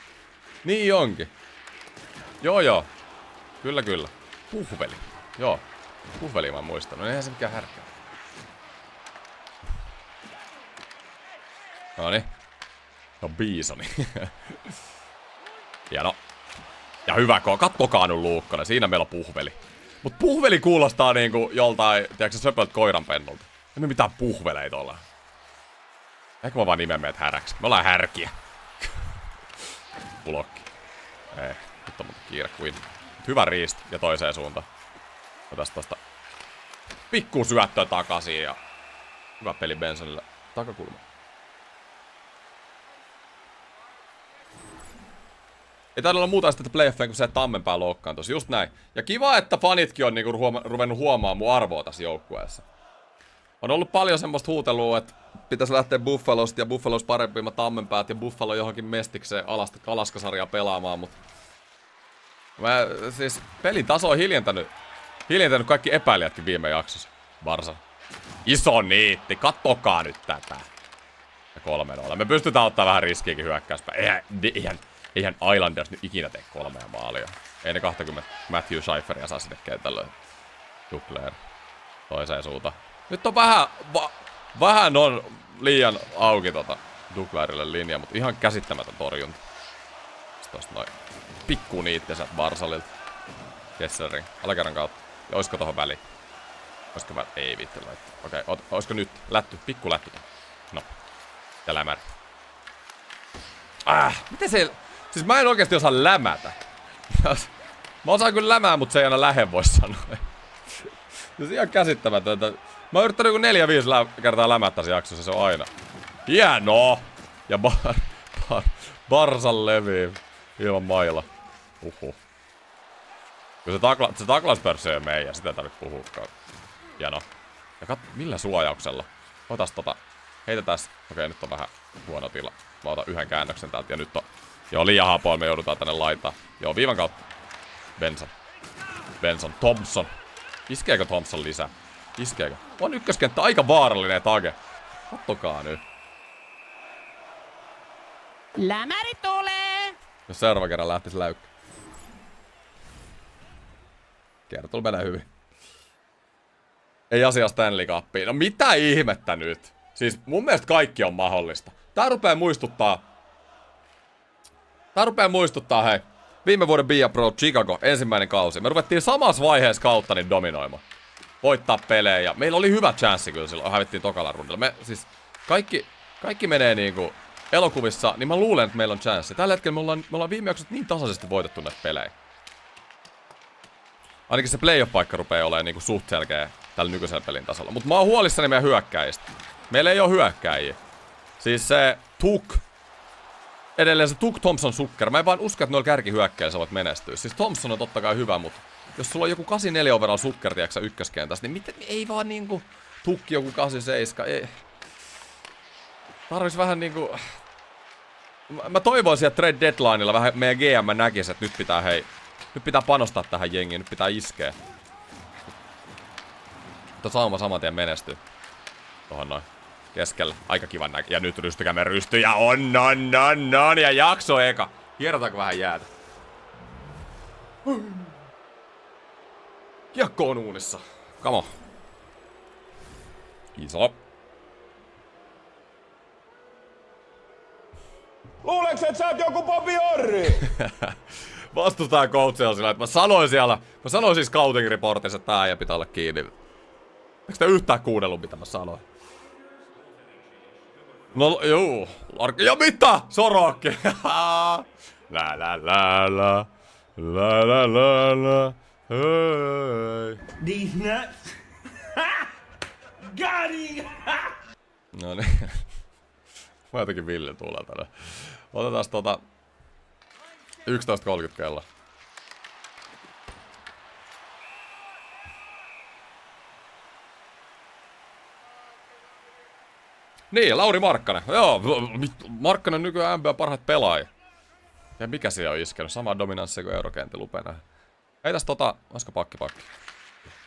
Niin onkin. Joo. Kyllä. Puhveli. Joo. Puhveli mä muistan. No eihän se mikään härkä. Noniin. No biisoni. Hieno. Ja hyvä, kattokaa nyt Luukkanen. Siinä meillä on puhveli. Mut puhveli kuulostaa niinku joltain, tiedätkö söpöltä koiranpennulta. Ei me mitään puhveleita olla. Ehkä mä vaan nimen meidät häräksi. Me ollaan härkiä. Blokki. Ei, nyt on kiire kuin. Hyvä riist ja toiseen suuntaan. Otas tosta pikku syöttöä takaisin ja hyvä peli Bensonille takakulma. Ei taida olla muuta sitten playoffeen kuin se, että Tammenpää loukkaantuisi. Just näin. Ja kiva, että fanitkin on niinku ruvennut huomaamaan mun arvoa tässä joukkueessa. On ollut paljon semmoista huutelua, että pitäisi lähteä Buffalosta ja Buffalos parempimmat Tammenpäät ja Buffalo johonkin mestikseen Alaskasarjaa pelaamaan, mutta siis pelin taso on hiljentänyt kaikki epäilijätkin viime jaksossa. Varsa. Iso niitti, kattokaa nyt tätä. Ja 3-0. Me pystytään ottaa vähän riskiäkin hyökkäyspäin. Eihän Islanders nyt ikinä tee 3 maalia. Ei ne 20 Matthew Scheiferia saa sinne kentälle. Duclair toiseen suuntaan. Nyt on vähän on liian auki Duclairille linja, mutta ihan käsittämätön torjunta. Sitten tosta noin pikku niitti sieltä Varsalilta. Kesslerin alakerran kautta. Ja oisko tohon väliin? Oisko ei viitti laittaa. Okei, oisko nyt lätty? Pikku lätty. No. Ja lämärä. Miten se... Siis mä en oikeesti osaa lämätä. Mä osaan kyllä lämää, mutta se ei aina lähe voi sanoa. Se on ihan käsittämätöntä. Mä oon yrittänyt joku 4-5 kertaa lämättää se jaksossa, se on aina Hienoa! Ja Barsan levii ilman mailla. Kyllä se taklauspörssö on meidän, sitä ei tarvitse puhukaan. Hienoa. Ja millä suojauksella? Otas heitetäs. Okei, nyt on vähän huono tila. Mä otan yhden käännöksen täältä ja nyt on... Joo, liian hapoa, me joudutaan tänne laitaan. Joo, viivan kautta. Benson. Thompson. Iskeekö Thompson lisää? Iskeekö? On ykköskenttä aika vaarallinen tage. Kattokaa nyt. Lämäri tulee! Jos seuraava kerran lähtis läykkä. Kertul menee hyvin. Ei asia Stanley Cupiin. No mitä ihmettä nyt? Siis mun mielestä kaikki on mahdollista. Tää rupee muistuttaa, hei. Viime vuoden Bia Pro Chicago, ensimmäinen kausi. Me ruvettiin samassa vaiheessa kautta niin dominoimaan. Voittaa pelejä ja meillä oli hyvä chanssi kyllä silloin. Hävittiin tokalla rundilla. Me siis kaikki menee niinku elokuvissa, niin mä luulen, että meillä on chanssi. Tällä hetkellä me ollaan viime jaksossa niin tasaisesti voitettu näitä pelejä. Ainakin se playoff-paikka rupeaa olemaan niinku suht selkeä tällä nykyisellä pelin tasolla. Mut mä oon huolissani meidän hyökkäistä. Meillä ei oo hyökkäjiä. Siis se edelleen se Thompson Sukker. Mä en vaan usko, että noilla kärkihyökkäillä voit menestyä. Siis Thompson on totta kai hyvä, mutta jos sulla on joku 84 overall Sukker, tiiäksä, ykköskentässä, niin ei vaan niinku tukki joku 87. Ei. Tarvis vähän niinku... Mä toivoisin, että trade deadlineilla vähän meidän GM näkisi, että nyt pitää panostaa tähän jengiin, nyt pitää iskeä. Mutta sauma saman tien menestyy. Tuohon noin. Keskellä. Aika kivan näkö. Ja nyt rystykämme rysty. Ja on. Ja jakso eka. Hierotaanko vähän jäätä? Kiekko on uunissa. Come on. Iso. Luuleeko, että sä oot joku Bobby Orri? Vastustajan coachilla sillä, että mä sanoin siis scouting reportissa, että tää äijä pitää olla kiinni. Eikö te yhtään kuunnellut, mitä mä sanoin? No juu, ja mitä? Sorokki! La. Hei. These nuts. Got him. No niin. Mä jotenkin Ville tulee tänne. Otetaan 11.30 kello. Niin, Lauri Markkanen. Joo, Markkanen nykyään NBA parhaat pelaajia. Ja mikä siellä on iskenyt? Sama dominanssia kuin Eurokentti lupena. Heitäs olisiko pakki?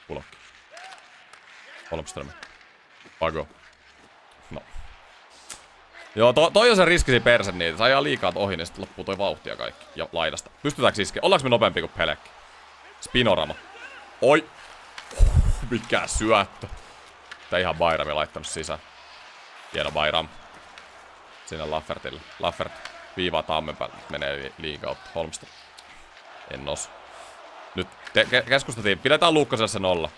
Pulokki. Holmström. Pago. No. Joo, toi on se riski siinä perse niitä. Se ajaa liikaa ohi, niin sitten loppuu toi vauhtia kaikki. Ja laidasta. Pystytäänkö iskeä? Ollaanko me nopeampi kuin Pelekki? Spinorama. Oi! Mikä syöttö. Tää ihan Bayrami laittanut sisään. Hieno Bayram. Sinne Laffertille. Laffert viivaa tammen päälle. Menee liikautta. Holmström. En nos. Nyt keskusteltiin. Pidetään Luukkaselle se 0.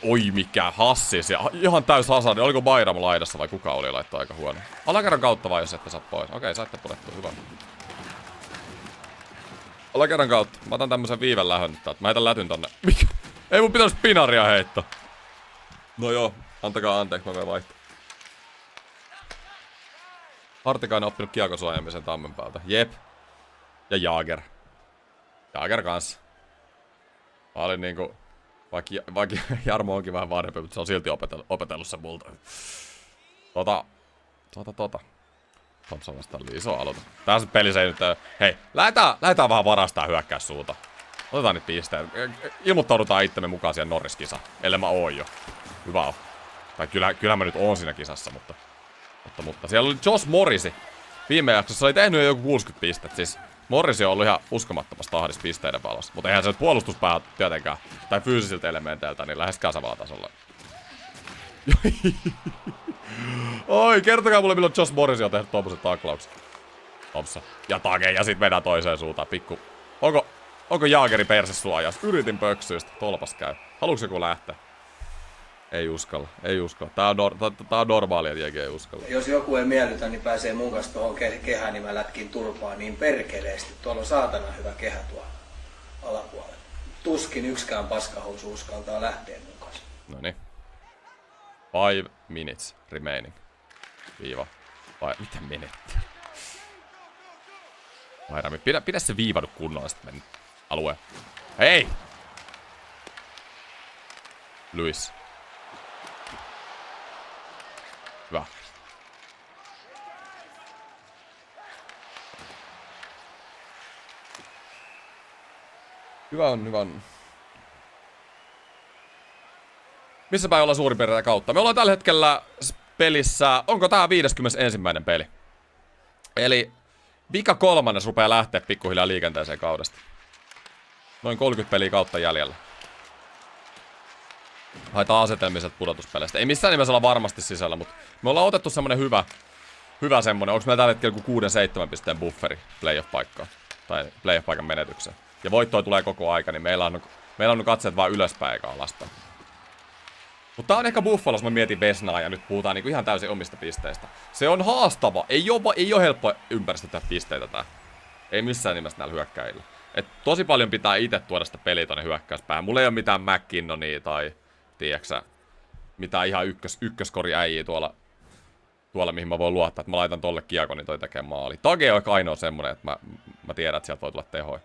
Oi mikä hassis. Ja ihan täys hasardi. Oliko Bayram laidassa vai kuka oli laittaa aika huono? Alakerran kautta vai jos ette saa pois? Okei, saitte purettua. Hyvä. Alakerran kautta. Mä otan tämmösen viiven lähön nyt täältä. Mä heitän lätyn tonne. Mikä? Ei mun pitäis pinaria heittää. No joo, antakaa anteeksi, mä voin vaihtaa. Hartikainen on oppinut kiekosuojamisen tammen päältä. Jep. Ja Jaager. Jaager kanssa. Mä olin niinku... Vaikka Jarmo onkin vähän vanhempi, mutta se on silti opetellut sen multa. Thompson vastaan iso aloita. Tää se peli se ei nyt... Hei, lähdetään vähän varastaa hyökkää suuta. Otetaan niitä pisteet. Ilmoittaudutaan itsemme mukaan siihen Norris-kisaan. Ellei mä oon jo. Hyvä on. Tai kyllä mä nyt oon siinä kisassa, mutta siellä oli Josh Morrisi. Viime jaksossa se oli tehnyt jo joku 60 pistettä. Siis Morrisi on ollut ihan uskomattomassa tahdissa pisteiden valossa. Mutta eihän se nyt puolustuspää tietenkään, tai fyysisiltä elementeiltä, niin läheskään samalla tasolla. Oi, kertokaa mulle milloin Josh Morrisi on tehnyt tommoset taklaukset. Thompson. Ja Tage, ja sit mennään toiseen suuntaan. Pikku. Onko Jaageri perse suojas? Yritin pöksyistä. Tolpas käy. Haluuks joku lähteä? Ei uskalla. Tää on normaalia, että jengi ei uskalla. Jos joku ei miellytä, niin pääsee mun kanssa tuohon kehään, niin mä lätkin turpaan niin perkeleesti. Tuolla on saatana hyvä kehä tuolla alapuolella. Tuskin yksikään paskahousu uskaltaa lähteä mun kanssa. Noniin. 5 minutes remaining. Viiva. Vai mitä menetti? Vairami, pidä se viivannut kunnolla sitten alue. Hei! Luis. Hyvä. Hyvä on. Missä päin ollaan suurin piirtein kautta? Me ollaan tällä hetkellä pelissä, onko tää 51. peli? Eli vika 3. rupeaa lähteä pikkuhiljaa liikenteeseen kaudesta. Noin 30 peliä kautta jäljellä. Haetaan asetelmiset pudotuspeleistä. Ei missään nimessä olla varmasti sisällä, mutta me ollaan otettu semmonen hyvä semmonen. Onko meillä tällä hetkellä joku 6-7 pisteen bufferi playoff-paikkaan? Tai playoff-paikan menetykseen. Ja voittoja tulee koko aika, niin meillä on katseet vaan ylöspäin eikä alaspäin. Mutta tää on ehkä Buffalos, mä mietin Vesnaa ja nyt puhutaan niinku ihan täysin omista pisteistä. Se on haastava. Ei oo helppo ympäristö tehdä pisteitä tää. Ei missään nimessä näillä hyökkäillä. Et tosi paljon pitää itse tuoda sitä peliä tonne hyökkäyspäähän. Mulla ei oo mitään McKinnonia tai tiiäksä, mitään ihan ykköskori äijiä tuolla mihin mä voin luottaa, että mä laitan tolle kiekon, niin toi tekee maali. Tage on ainoa semmonen, että mä tiedän, että sieltä voi tulla tehoja.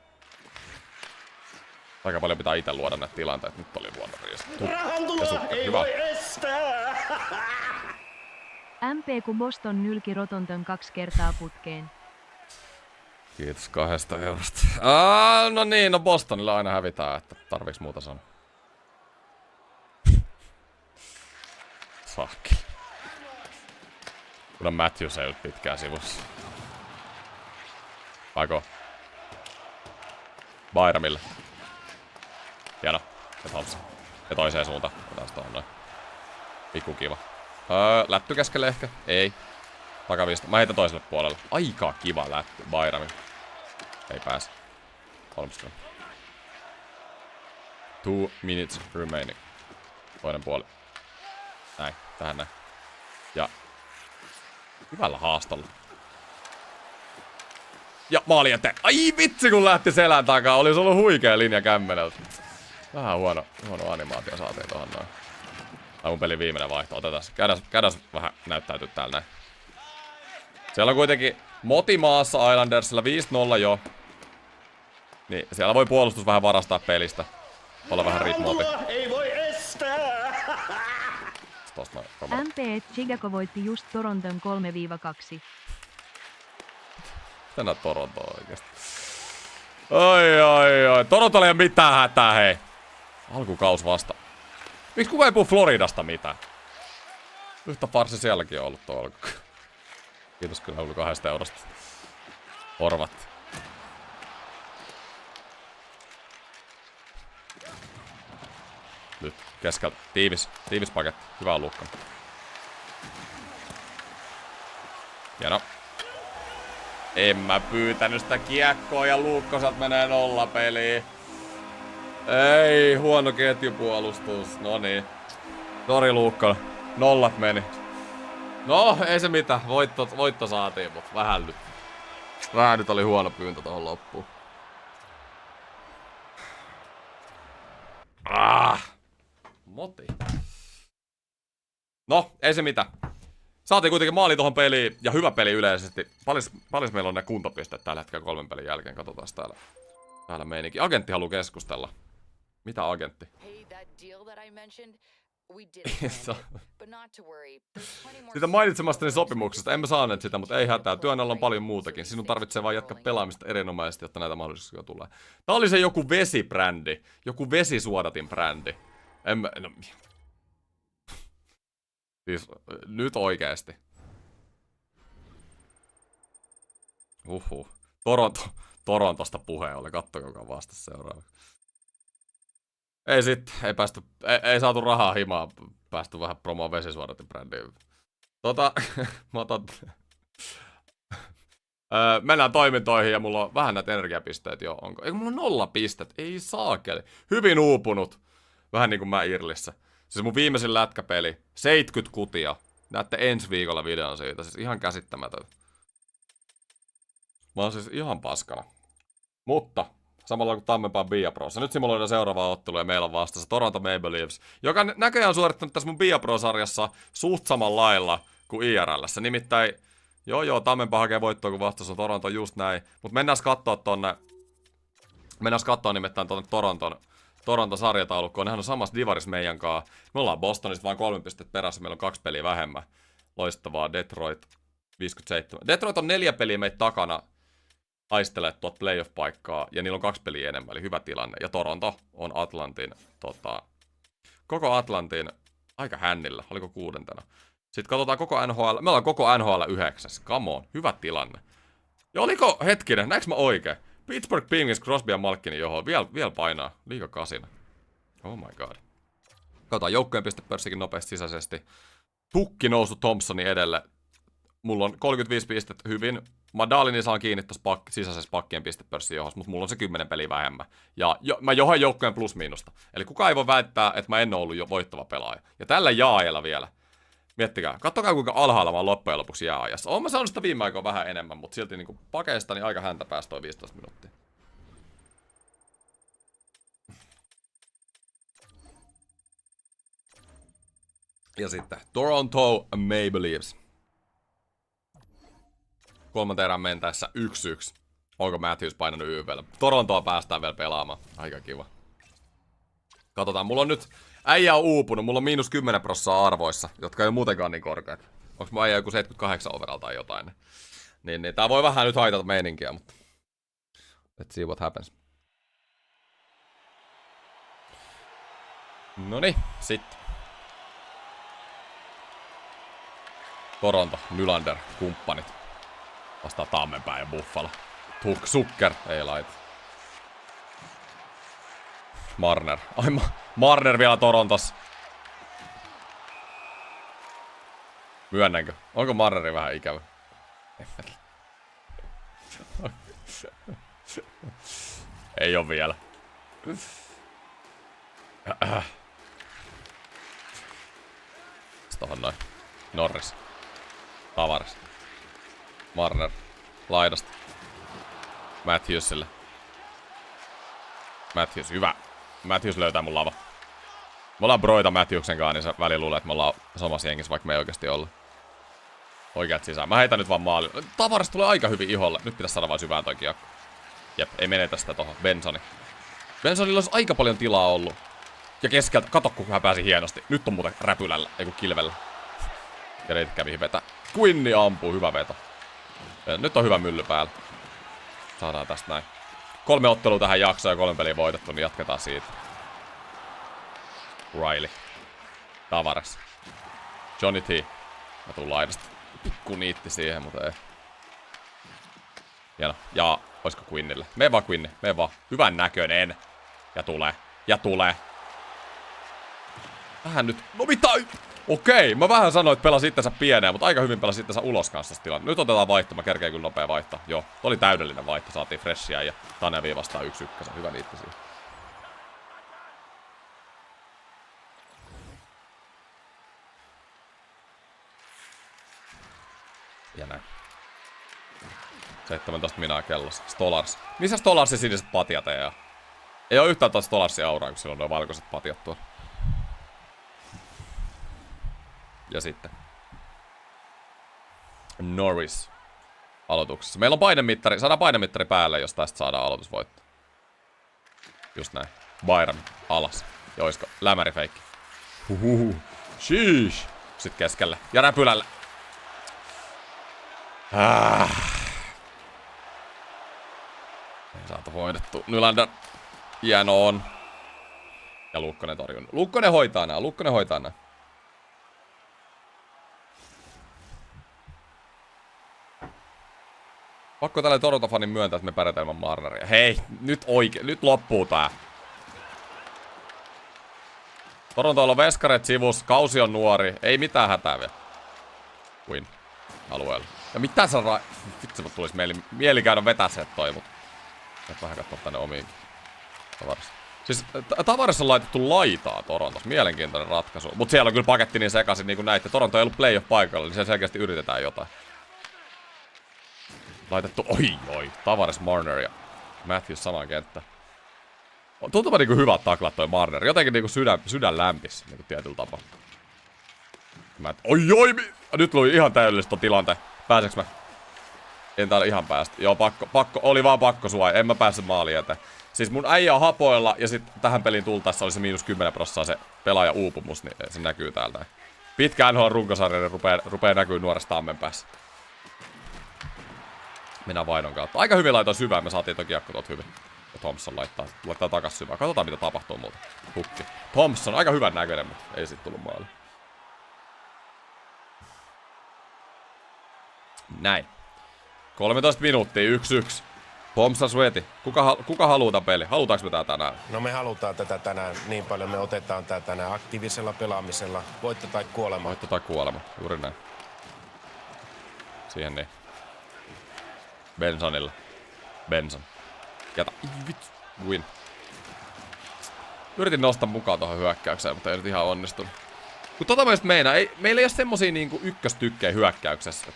Aika paljon pitää itse luoda näitä tilanteita. Nyt oli luonnonriis. Ei voi estää! MP kun Boston nylki Rotonton 2 kertaa putkeen. Kiitos 2 eurosta. No niin, no Bostonilla aina hävitään, että tarviiks muuta sanoa. Sahki. Kyllä Matthews ei ollut pitkään sivussa. Vaiko? Bayramille. Hieno. Ja Thompson. Ja toiseen suuntaan. Otetaan sitä noin. Pikku kiva. Lätty keskelle ehkä? Ei. Takavista. Mä heitän toiselle puolelle. Aika kiva lätty. Bayrami. Ei pääse. Holmström. 2 minutes remaining. Toinen puoli. Näin. Tähän näin. Ja hyvällä haastolla. Ja maali eteen. Ai vitsi kun lähti selän takaa. Olisi ollut huikea linja kämmeneltä. Vähän huono animaatio saatiin tohon noin. Tää mun pelin viimeinen vaihto. Otetaan. Käydään vähän näyttäytyy täällä näin. Siellä on kuitenkin moti maassa Islandersilla 5-0 jo. Niin siellä voi puolustus vähän varastaa pelistä. Olla vähän ritmoti. Ei voi estää! MP Chicago voitti just Toronton 3-2. Tänä Toronto oikeesti. Oi. Torontolla ei oo mitään hätää, hei. Alkukaus vasta. Miksi kukaan ei puhu Floridasta mitään? Yhtä farsi sielläkin on ollut tuo alku. Kiitos kyllä ollut 2 eurosta. Orvatti. Nyt keskeltä. Tiivis paketti. Hyvä on Lukka. Hieno. En mä pyytänyt sitä kiekkoa ja Luukkoselta menee 0 peliin. Ei, huono ketjupuolustus. Noniin. Sori Luukko. 0 meni. No, ei se mitään. Voitto saatiin, mutta vähän nyt oli huono pyyntö tohon loppuun. Moti. No, ei se mitään. Saatiin kuitenkin maali tohon peliin ja hyvä peli yleisesti. Paljon meillä on ne kuntopisteet tällä hetkellä 3 pelin jälkeen. Katsotaan täällä meininki. Agentti haluaa keskustella. Mitä agentti? Siitä mainitsemastani sopimuksesta. Emme saaneet sitä, mutta ei hätää. Työn alla on paljon muutakin. Sinun tarvitsee vain jatkaa pelaamista erinomaisesti, jotta näitä mahdollisuuksia tulee. Tää oli se joku vesibrändi. Joku vesisuodatin brändi. No. Siis nyt oikeesti. Torontosta puheen oli. Kattokaa vasta seuraavaksi. Ei saatu rahaa himaa. Päästy vähän promoon vesisuodatin brändiin. Mä otan... Mennään toimintoihin ja mulla on vähän näitä energiapisteitä jo. Eikö mulla on 0 pistet? Ei saakeli. Hyvin uupunut. Vähän niinku mä Irlissä. Siis mun viimeisin lätkäpeli. 70 kutia. Näette ensi viikolla videon siitä. Siis ihan käsittämätön. Mä oon siis ihan paskana. Mutta Samalla kuin Tammenpaan Biaprossa. Nyt simuloidaan seuraavaa ottelua ja meillä on vastassa Toronto Maple Leafs, joka näköjään on suorittanut tässä mun Biapro-sarjassa suht samalla lailla kuin IRL:ssä. Nimittäin, Tammenpaa hakee voittoa, kun vastassa on Toronto, just näin. Mutta mennään katsoa nimittäin tuonne Toronton sarjataulukkoon. Nehän on samassa divarissa meidän kanssa. Me ollaan Bostonista vain 3 pistettä perässä, meillä on 2 peliä vähemmän. Loistavaa, Detroit 57. Detroit on 4 peliä meitä takana taistelee tuota playoff-paikkaa, ja niillä on 2 peliä enemmän, eli hyvä tilanne. Ja Toronto on koko Atlantin aika hännillä, oliko 6. Sitten katsotaan koko NHL, me ollaan koko NHL 9. Come on, hyvä tilanne. Ja oliko, hetkinen, näinkö mä oikein? Pittsburgh Penguins, Crosby ja Malkkinen johon, vielä painaa, liiga 8. Oh my god. Katsotaan joukkojen pistepörssikin nopeasti sisäisesti. Tukki nousu Thompsonin edelle. Mulla on 35 pistettä hyvin. Madalini saa kiinni tuossa sisäisessä pakkien pistepörssin johos, mutta mulla on se 10 peliä vähemmän. Ja mä johan joukkojen plus-miinusta. Eli kukaan ei voi väittää, että mä en ole ollut jo voittava pelaaja. Ja tällä jaaajalla vielä. Miettikää, katsokaa kuinka alhaalla mä oon loppujen lopuksi jääajassa. Oon mä saanut sitä viime aikoina vähän enemmän, mutta silti niinku pakeista niin aika häntä pääsi toi 15 minuuttia. Ja sitten Toronto Maple Leafs. 3. erään mentäessä 1-1. Onko Matthews painanut YV:llä? Torontoa päästään vielä pelaamaan. Aika kiva. Katsotaan, mulla on nyt äijä on uupunut. Mulla on -10% arvoissa, jotka ei ole muutenkaan niin korkeat. Onks mun äijä joku 78 overall tai jotain? Niin tää voi vähän nyt haitata meininkiä, mutta let's see what happens. Noniin, sitten. Toronto, Nylander, kumppanit. Vastaa Tammenpää ja Buffalo. Sukker, ei laita. Marner. Ai Marner vielä Torontossa. Myönnänkö? Onko Marneri vähän ikävä? Ei oo vielä. Tohon noin. Norris. Tavares. Marner. Laidasta. Matthewsille. Matthews, hyvä. Matthews löytää mun lava. Me ollaan broita Matthewsen kanssa, niin se väli luulee, että me ollaan samassa jengissä, vaikka me ei oikeesti olla. Oikeat sisään. Mä heitän nyt vaan maali. Tavares tulee aika hyvin iholle. Nyt pitäis saada vaan syvään toi kiekko. Jep, ei menetä sitä tohon. Bensoni. Bensonilla olisi aika paljon tilaa ollut. Ja keskeltä, kato kun hän pääsi hienosti. Nyt on muuten räpylällä, ei kun kilvellä. Ja reitit kävi vetää. Quinni ampuu, hyvä veto. Ja nyt on hyvä mylly päällä. Saadaan tästä näin. 3 ottelua tähän jaksoon ja 3 peliä voitettu, niin jatketaan siitä. Riley. Tavares. Johnny T. Mä tuun laidasta. Pikku niitti siihen, mutta ei. Hieno. Ja oisko Quinnille? Mene vaan Quinni, mene vaan. Hyvän näköinen. Ja tulee. Ja tulee. Vähän nyt. No mitä? Okei, mä vähän sanoin, että pelasi itsensä pieneen, mutta aika hyvin pelasi itsensä ulos kanssa tästä tilanne. Nyt otetaan vaihto, mä kerkeen kyllä nopea vaihtaa. Joo, toi oli täydellinen vaihto, saatiin freshia ja Tanevi vastaan 1-1. Hyvä niitti siihen. Ja näin. 17 minaa kellossa. Stolars. Missä Stolarsin siniset patjat ei oo? Ei oo yhtään taas Stolarsin auraa, kun sillä on nuo valkoiset patjat tuolla. Ja sitten Norris aloituksessa. Meillä on painemittari, saadaan painemittari päälle, jos tästä saadaan aloitusvoitto. Just näin. Byron alas. Ja oisko lämärifeikki. Sheesh. Sitten keskelle. Ja räpylälle. Ei saatu hoidettu. Nylander. Hieno on. Ja Lukkonen torjunut. Lukkonen hoitaa nää. Lukkonen hoitaa nää. Pakko tälle Toronto-fanin myöntää, että me pärjätään ilman Marneria. Hei, nyt loppuu tää. Torontoilla on veskareet sivus, kausi on nuori, ei mitään hätää vielä. Win. Alueella. Ja mitä sä vitsi, mut tulis mieli käydä vetää se toi, mut et vähän kattoo tänne omiinkin. Tavares. Siis Tavares on laitettu laitaa Torontossa, mielenkiintoinen ratkaisu. Mut siellä on kyllä paketti niin sekaisin niin kuin näitte. Toronto ei ollut playoff paikalla, niin siellä selkeästi yritetään jotain. Laitettu, oi, Tavares, Marner ja Matthews samaan kenttään. Tuntuupa niinku hyvät taklat toi Marner. Jotenkin niinku sydän lämpis niinku tietyllä tapaa. Oi! Nyt tuli ihan täydellistä tilanteen. Pääseks mä? En täällä ihan päästä. Joo, pakko. Oli vaan pakko sua. En mä päässyt maaliin eteen. Siis mun äijä on hapoilla ja sit tähän peliin tultaessa oli se -10% se pelaaja uupumus, niin se näkyy täältä. Pitkään NHL runkosarja rupee näkyy nuoresta ammen päässä. Mennään vainon kautta. Aika hyvin laitoin syvään, me saatiin toki kiekko tuolta hyvin. Ja Thompson laittaa takas syvään. Katsotaan mitä tapahtuu muuta. Hukki. Thompson, aika hyvän näköinen, mutta ei sit tullut maali. Näin. 13 minuuttia, 1-1. Pomsa Sueti. Kuka haluaa tämän peli? Halutaanko me tää tänään? No me halutaan tätä tänään niin paljon, me otetaan tää tänään aktiivisella pelaamisella. Voitto tai kuolema. Voitto tai kuolema, juuri näin. Siihen niin. Bensonilla. Benson. Jätä. Vittu. Win. Yritin nostaa mukaan tuohon hyökkäykseen, mutta ei nyt ihan onnistunut. Kun mä just meillä ei ole semmosia niinku ykköstykkejä hyökkäyksessä.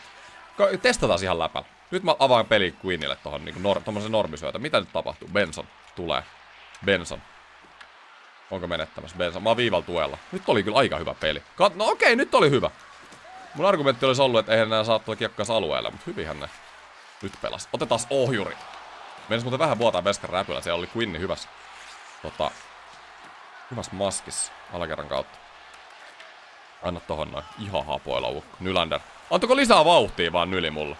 Testataan ihan läpällä. Nyt mä avaan peli Queenille tohon niinku tommosen normisyötä. Mitä nyt tapahtuu? Benson tulee. Benson. Onko menettämässä? Benson. Mä oon viivalla tuella. Nyt oli kyllä aika hyvä peli. No okei, nyt oli hyvä. Mun argumentti olisi ollut, että eihän nää saa tuolla kiekkaas alueelle, mutta hyvinhän ne nyt pelas. Otetaan ohjuri. Meinas muuten vähän vuotaa Veskan räpylä. Siellä oli Quinni hyvässä. Hyvässä maskissa alakerran kautta. Anna tohon noin. Ihan hapoilla ukko. Nylander. Antako lisää vauhtia vaan Nyli mulla?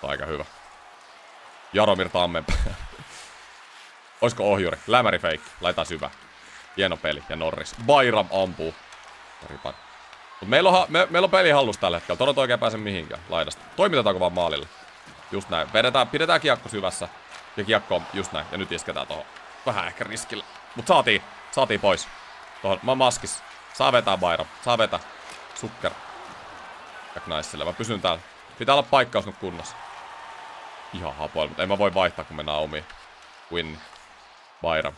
Aika hyvä. Jaromir Tammenpää. Oisko ohjuri? Lämäri feikki. Laitetaan syvä. Hieno peli. Ja Norris. Bayram ampuu. Ripan. Mut meillä on peli hallus tällä hetkellä. Toronto oikein pääse mihinkään laidasta. Toimitetaanko vaan maalille? Just näin. Pidetään kiekko syvässä. Ja kiekko on just näin. Ja nyt isketään tohon. Vähän ehkä riskillä. Mut saatiin pois. Tohon. Mä maskis. Saa vetää Bayram. Saa vetää. Sukker. Ja Knaissille. Mä pysyn täällä. Pitää olla paikkaus nyt kunnossa. Ihan hapoilla, mutta en mä voi vaihtaa, kun mennään omiin. Win. Bayram.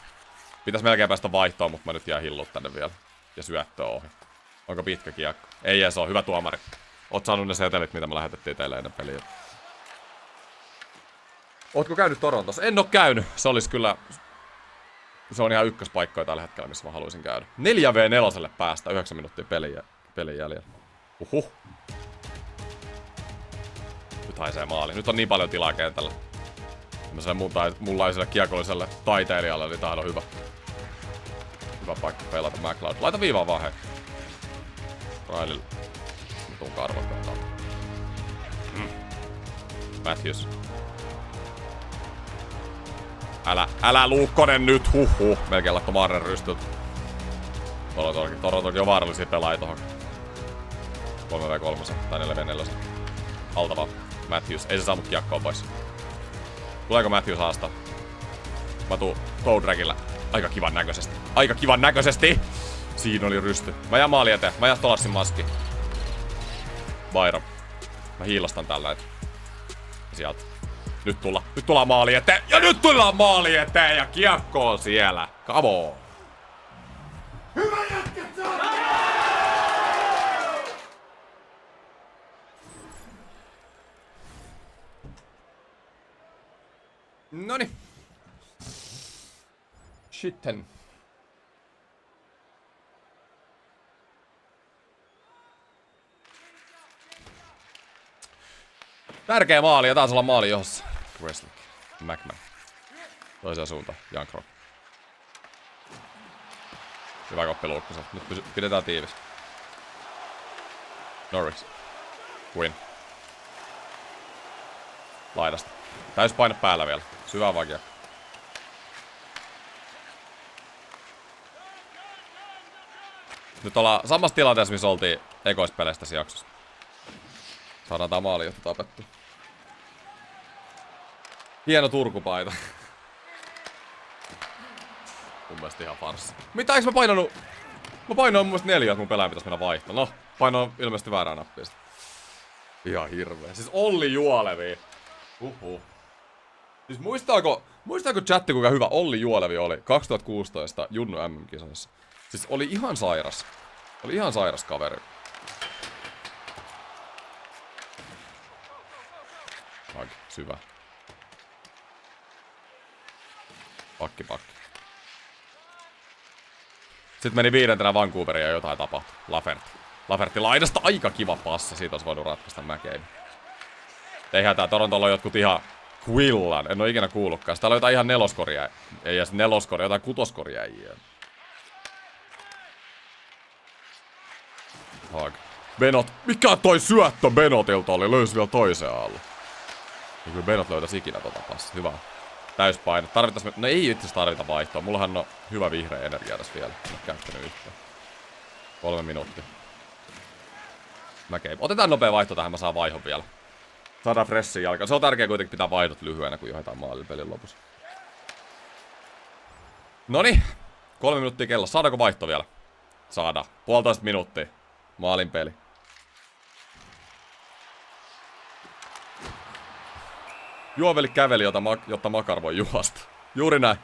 Pitäis melkein päästä vaihtoon, mutta mä nyt jää hillut tänne vielä. Ja syöttö ohi. Onko pitkä kiekko? Ei se on hyvä tuomari. Oot saanut ne setelit, mitä me lähetettiin teille ennen peliä. Ootko käynyt Torontossa? En oo käynyt. Se olisi kyllä... Se on ihan ykköspaikkoja tällä hetkellä, missä mä haluaisin käydä. 4v4 päästä 9 minuuttia pelin jäljellä. Nyt haisee maali. Nyt on niin paljon tilaa kentällä. Mullaiselle kiekolliselle taiteilijalle, niin tää on hyvä. Hyvä paikka pelata McLeod. Laita viivaan vaan hei. Railille. Mä tuun karvan kautta. Matthews. Älä Luukkonen nyt, huhhuh. Melkein laitto Marner rystyltä. Torontokin on vaarallisia pelaajia tohon. 3v3 tai 4v4. Alta vaan. Matthews. Ei se saa mut kiekkoa pois. Tuleeko Matthews haastaa? Mä tuun Toadragillä. Aika kivan näköisesti. Siinä oli rysty. Mä jään maali eteen. Mä jään Tolarsin maski. Bayram. Mä hiilastan tällä näitä. Sieltä. Nyt tullaan maali eteen. Ja nyt tullaan maali eteen. Ja kiekko on siellä. Come on. Hyvä jätkä! Noni. Sitten. Tärkeä maali ja taas ollaan maali johossa. Wrestling. McMahon. Toiseen suuntaan. Jankro. Hyvä koppi Luukkoselta. Nyt pidetään tiivis. Norris. Win. Laidasta. Täys paine päällä vielä. Syvää vakia. Nyt ollaan samassa tilanteessa, missä oltiin ekoispeleistä tässä jaksossa. Saadaan tää maali, jotta tapettu. Hieno Turkupaita. Mun mielestä ihan farssi. Mitä, eikö mä painanut? Mä painoin mun mielestä 4, että mun pelaajan pitäis mennä vaihtoon. No, painoin ilmeisesti väärää nappia. Ihan hirveä. Siis Olli Juolevi. Siis muistaako chatti, kuinka hyvä Olli Juolevi oli 2016 Junnu MM-kisoissa? Siis oli ihan sairas. Oli ihan sairas kaveri. Syvä. Pakki. Sitten meni 5. Vancouveria ja jotain tapahtui. Laferti laidasta. Aika kiva passi. Siitä olisi voinut ratkaista McCabe. Eihän tää Torontolla on jotkut ihan Quillan. En oo ikinä kuullutkaan. Täällä on jotain ihan neloskoria. Ei edes neloskoria, jotain kutoskoria. Benot. Mikä toi syöttö Benotilta oli? Löysi vielä toiseen alle. Ja kyllä Benot löytäisi ikinä tota passia. Hyvä. Täyspaino. Tarvittais no ei itse tarvita vaihtoa. Mullahan on hyvä vihreä energia tässä vielä. En oo käyttänyt yhtään. 3 minuuttia. McCabe. Otetaan nopea vaihto tähän, mä saan vaihon vielä. Saadaan freshin jalkaan. Se on tärkeää kuitenkin pitää vaihdot lyhyenä, kun johdetaan maalin pelin lopussa. Noniin. 3 minuuttia kello. Saadaanko vaihto vielä? Saadaan. 1,5 minuuttia. Maalin peli. Juoveli käveli, jotta Makar voi juosta. Juuri näin.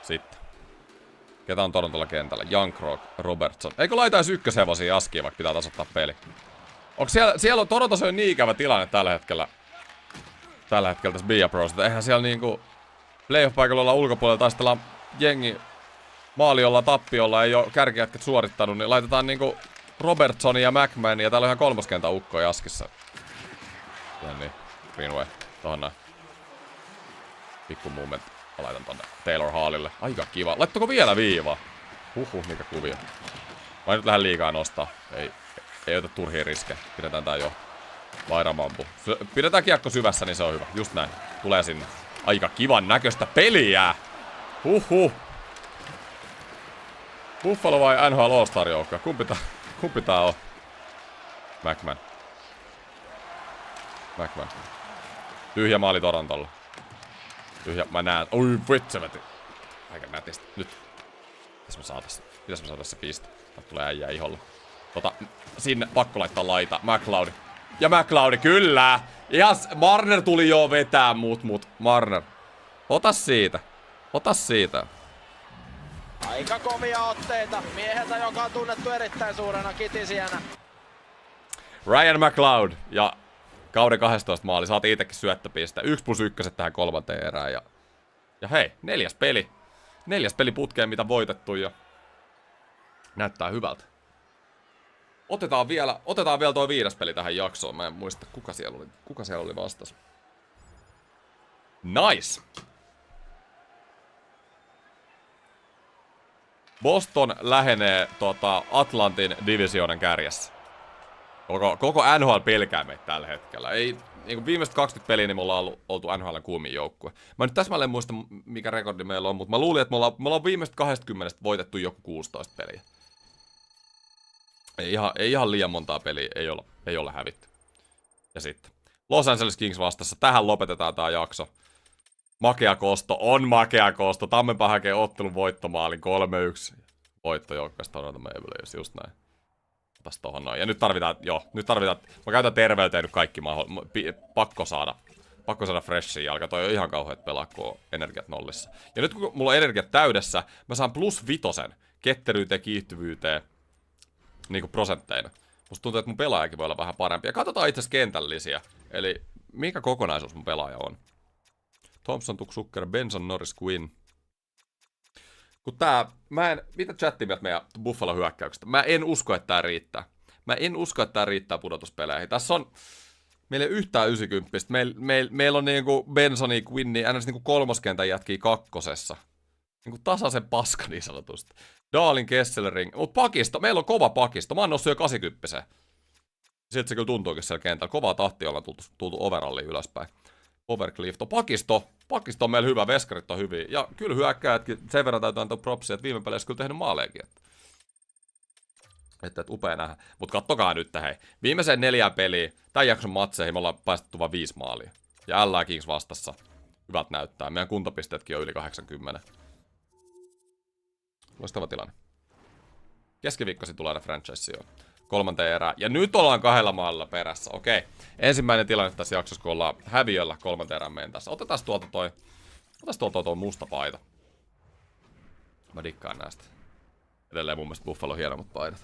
Sitten. Ketä on Torontolla kentällä? Young Robertson. Eikö laitaisi ykköshevosia Askia, vaikka pitää tasoittaa peli? Onko siellä on Torontossa on niin ikävä tilanne tällä hetkellä tässä Bia Pros. Eihän siellä niinku playoff-paikalla olla ulkopuolella taistellaan jengi maaliolla tappiolla, ei oo kärkijätkät suorittanut, niin laitetaan niinku Robertsonia ja McMahon ja täällä on ihan kolmoskentän ukkoja Askissa. Ja niin, Greenway, tohon näin. Pikku movement. Mä laitan tonne Taylor Hallille. Aika kiva. Laittako vielä viivaa? Mikä kuvio. Mä nyt lähden liikaa nostaa. Ei ota turhia riskejä. Pidetään tää jo. Vairamampu. Pidetään kiekko syvässä, niin se on hyvä. Just näin. Tulee sinne. Aika kivan näköistä peliä. Buffalo vai NHL All-Star-joukkoja? Kumpi tää on? McMahon. Tyhjä maali Torontolla. Tyhjä, mä näen. Oi, vitseväti. Aika nätistä. Nyt. Pitäis me saada se piste. Tää tulee äijää iholle. Sinne pakko laittaa laita. McLeod. Ja McLeod, kyllä! Ihan Marner tuli jo vetää mut. Marner. Ota siitä. Aika kovia otteita mieheltä, joka on tunnettu erittäin suurena kitisijänä. Ryan McLeod ja kauden 12 maali. Saatiin itekin syöttöpiste. 1+1 tähän 3. erään. Ja hei, 4. peli. 4. peli putkeen, mitä voitettu ja näyttää hyvältä. Otetaan vielä toi 5. peli tähän jaksoon. Mä en muista, kuka siellä oli vastas. Nice! Boston lähenee Atlantin divisioonan kärjessä. Koko NHL pelkää meitä tällä hetkellä. Ei, niin viimeiset 20 peliä niin me ollaan oltu NHL:n kuumin joukkue. Mä nyt täsmälleen muista, mikä rekordi meillä on, mutta mä luulin, että me ollaan viimeiset 20 voitettu joku 16 peliä. Ei ihan liian montaa peliä ei olla hävitty. Ja sitten Los Angeles Kings vastassa. Tähän lopetetaan tää jakso. Makea kosto. Tammenpää hakee ottelun voittomaalin 3-1. Voittojoukkueesta Toronto Maple Leafs, just näin. Otas tohon noin. Ja nyt tarvitaan. Mä käytän terveyteen nyt kaikki pakko saada freshin jalka. Toi on ihan kauheet pelaa, kun on energiat nollissa. Ja nyt kun mulla on energiat täydessä, mä saan +5 ketteryyteen, kiihtyvyyteen. Niinku prosentteina. Musta tuntuu, että mun pelaajakin voi olla vähän parempi. Ja katsotaan itse asiassa kentällisiä. Eli mikä kokonaisuus mun pelaaja on. Thompson, Zucker, Benson, Norris, Quinn. Kun mitä chatti mieltä meidän Buffalo hyökkäyksestä? Mä en usko, että tää riittää pudotuspeleihin. Tässä on meillä ei yhtään 90. Meillä on niinku Bensoni, Quinni, ns niinku kolmoskentän jätkii kakkosessa. Niinku tasaisen paska niin sanotusti. Daalin, Kesselring. Mut pakisto, meillä on kova pakisto. Mä oon noussut jo 80. Siltä se kyllä tuntuukin siellä kentällä. Kovaa tahtia ollaan tultu overalliin ylöspäin. Overcliff. Pakisto on meillä hyvä, veskarit on hyviä. Ja kyllä hyökkääjätkin, sen verran täytyy antaa propsia, että viime peleissä kyllä tehnyt maaleekin. Että upea nähdä. Mut kattokaa nyt hei. Viimeiseen 4 peliä, tämän jakson matseihin me ollaan päästetty vain 5 maalia. Ja LA Kings vastassa. Hyvät näyttää. Meidän kuntopisteetkin on yli 80. Loistava tilanne. Keskiviikkosi tulee aina franchise jo. 3. erää. Ja nyt ollaan 2 maalilla perässä. Okei. Ensimmäinen tilanne tässä jaksossa, kun ollaan häviöllä 3. erään mentässä. Otetaan tuolta toi musta paita. Mä dikkaan näistä. Edelleen mun mielestä Buffalo hienommat paidat.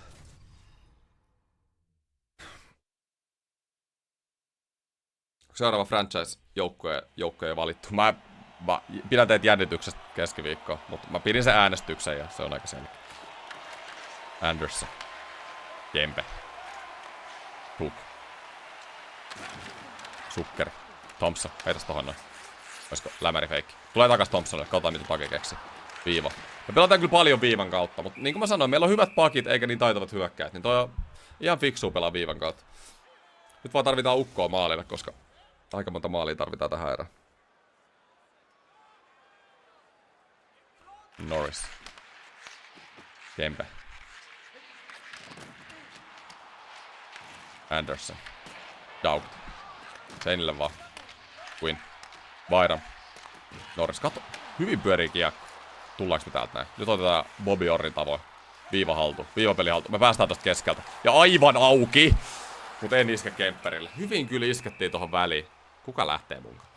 seuraava franchise-joukkoja valittu. Mä pidän teitä jännityksestä keskiviikkoa, mutta mä pidin sen äänestyksen ja se on aika selkeä. Anderson. Kempe. Hook. Sukkeri. Thompson. Heitäs tohon noin. Olisiko lämäri feikki? Tulee takas Thompsonille. Katsotaan mitä pake keksi. Viiva. Me pelataan kyllä paljon viivan kautta, mutta niin kuin mä sanoin, meillä on hyvät pakit eikä niin taitavat hyökkäät. Niin toi on ihan fiksua pelaa viivan kautta. Nyt vaan tarvitaan ukkoa maalille, koska aika monta maalia tarvitaan tähän erään. Norris. Kempe. Anderson. Doubt. Seinille vaan. Quinn. Byram. Norris. Katso. Hyvin pyörii kiekko. Tullaanko me täältä näin? Nyt otetaan Bobby Orrin tavoin. Viiva haltu. Viivapeli haltu. Me päästään tosta keskeltä. Ja aivan auki! Mut en iske Kemperille. Hyvin kyllä iskettiin tohon väliin. Kuka lähtee munkaan?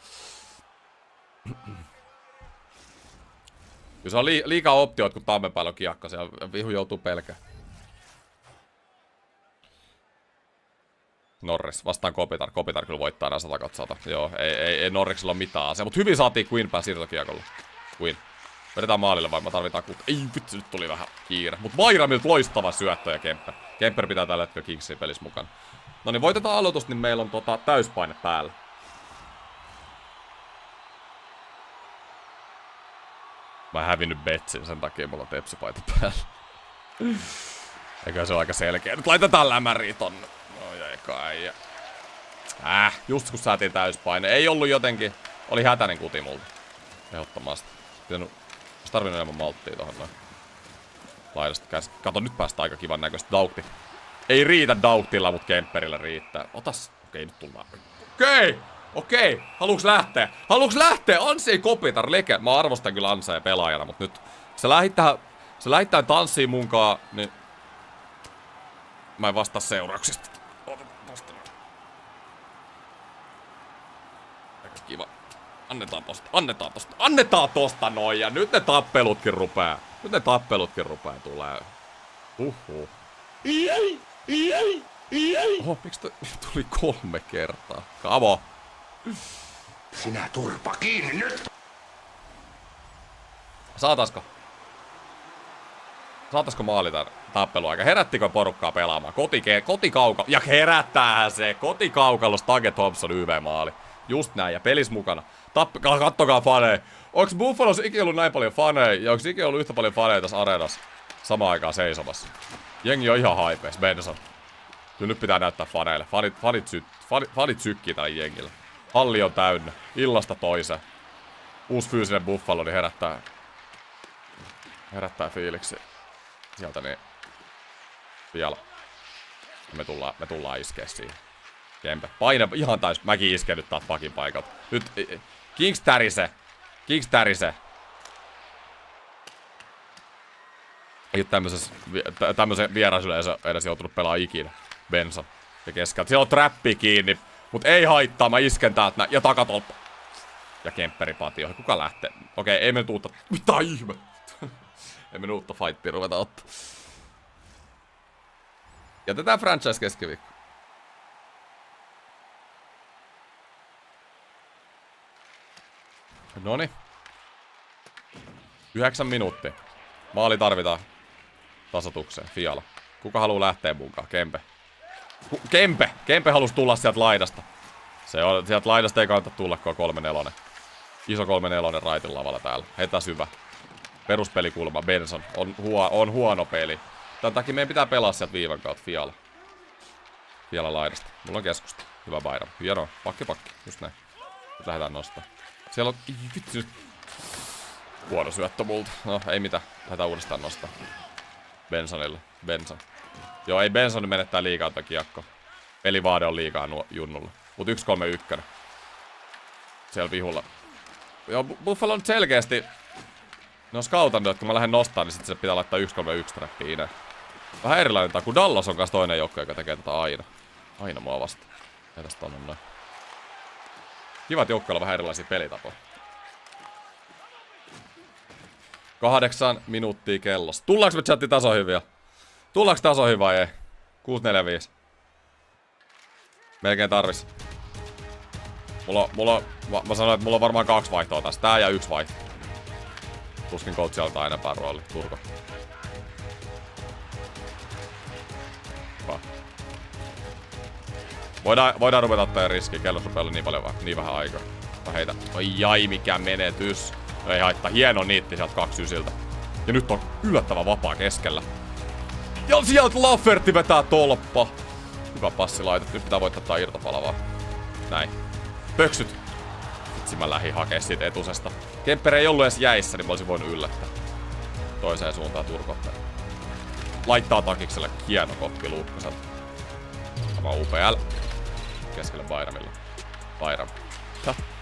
Kyllä se on liikaa optioita, kun tammen päällä on kiekko. Siellä vihu joutuu pelkään. Norris vastaan Kopitar. Kopitar kyllä voittaa nää 100/100. Joo, ei Norriksilla ole mitään asiaa. Mut hyvin saatiin Quinn pääsi siirtokiekolla. Quinn. Vedetään maalille vai me tarvitaan Ei vitsi, nyt tuli vähän kiire. Mut Byramilta loistava syöttö ja Kemper. Kemper pitää tällä hetkellä Kingsin pelissä mukana. No niin, voitetaan aloitus, niin meillä on täyspaine päällä. Mä hävinnyt betsin, sen takia mulla on tepsipaita päällä. Eikä se ole aika selkeä. Nyt laitetaan lämäriä tonne. No jäi kai. Just kun saatiin täyspaine. Ei ollut jotenkin. Oli hätäinen kuti multa. Ehdottomasti. Olisi tarvinnut enemmän malttia tohon noin. Laidasta käsi. Kato, nyt päästä aika kivan näköistä. Daukti. Ei riitä Dauktilla, mut Kemperillä riittää. Otas. Okei, nyt tullaan. Okei. Haluuks lähteä? Ansi ei Kopitar leke. Mä arvostan kyllä Ansea pelaajana, mut nyt. Se lähittää tanssiin munkaan, niin mä en vastaa seurauksista. Aika kiva. Annetaan tosta noin ja nyt ne tappelutkin rupää. Tulee. Oho, miksi tuli 3 kertaa? Kavo. Sinä turpa kiinni nyt! Saatasko maali tän tappeluaika? Herättikö porukkaa pelaamaan? Kotikaukalo. Ja herättäähän se. Kotikaukalossa Tage Thompson YV-maali. Just näin. Ja pelis mukana. Kattokaa faneja. Onks Buffalossa ikinä ollut näin paljon faneja? Ja onks ikinä ollut yhtä paljon faneja tässä areenassa samaan aikaan seisomassa? Jengi on ihan haipeis. Benson. Kyllä nyt pitää näyttää faneille. Fanit sykkii tällä jengillä. Halli on täynnä. Illasta toiseen. Uusi fyysinen Buffalo niin herättää fiiliksi. Sieltä niin vielä. Me tullaan iskee siihen. Kempe. Paine ihan täys. Mäkin isken nyt taas pakin paikalta. Nyt Kings tärise. Ei tämmösen vierasyleisö edes joutunut pelaa ikinä. Benson. Ja keskeltä. Siellä on trappi kiinni. Mut ei haittaa. Mä isken täältä näin. Ja takatolppa. Ja Kempperi patio. Kuka lähtee? Okei, ei me nyt uutta. Mitä ihme? Ei me nyt uutta fightia ruveta ottaa. Jätetään franchise keskiviikko. Noni. 9 minuuttia. Maali tarvitaan tasotukseen. Fiala. Kuka haluu lähteä mukaan? Kempe. Kempe halus tulla sieltä laidasta. Sieltä laidasta ei kannata tulla, kun on 3-4. Iso 3-4 raitin lavalla täällä. Heitä syvä. Peruspelikulma. Benson. On huono peli. Tän takia meidän pitää pelaa sieltä viivan kautta. Fiala laidasta. Mulla on keskusta. Hyvä Byram. Hienoa. Pakki. Just näin. Nyt lähdetään nostaa. Siellä on... Vitsi nyt. Huono syöttö multa. No, ei mitään. Lähdetään uudestaan nostaa. Bensonille. Benson. Joo, ei Benson menettää liikaa tätä kiekko. Pelivaade on liikaa junnulla. Mut 1-3-1. Siellä vihulla. Joo, Buffalo on selkeästi... Ne on scoutannut, että kun mä lähden nostaa, niin sit se pitää laittaa 1-3-1 trappiin. Vähän erilainen tää, kun Dallas on kanssa toinen joukko, joka tekee tätä aina. Aina mua vasta. Heitäs tonne noin. Kivat joukkoilla vähän erilaisia pelitapoja. 8 minuuttia kellossa. Tullaanko me chatti tasoihin vielä? Tullaanko tasoihin vai ei? 6-4-5. Melkein tarvis. Mä sanoin, että mulla on varmaan 2 vaihtoa tässä. Tää ja 1 vaihto. Tuskin coach altaa enempää rooli. Turko. Voidaan ruveta ottaa riski. Kello rupeaa olla niin vähän aikaa. Mä heitän. Oi jai, mikä menetys. No ei haittaa. Hieno niitti sieltä 2-9. Ja nyt on yllättävän vapaa keskellä. Ja sieltä Lafferty vetää tolppa. Hyvä passi laitettu. Nyt pitää voittaa tää irtopalavaa. Näin. Pöksyt. Vitsi mä lähdin hakee siitä etusesta. Kemper ei ollut edes jäissä, niin mä olisin voinut yllättää. Toiseen suuntaan Turkotteen. Laittaa takikselle. Hieno koppi Luukkaselta. Sama UPL. Keskelle Bayramilla. Bayram.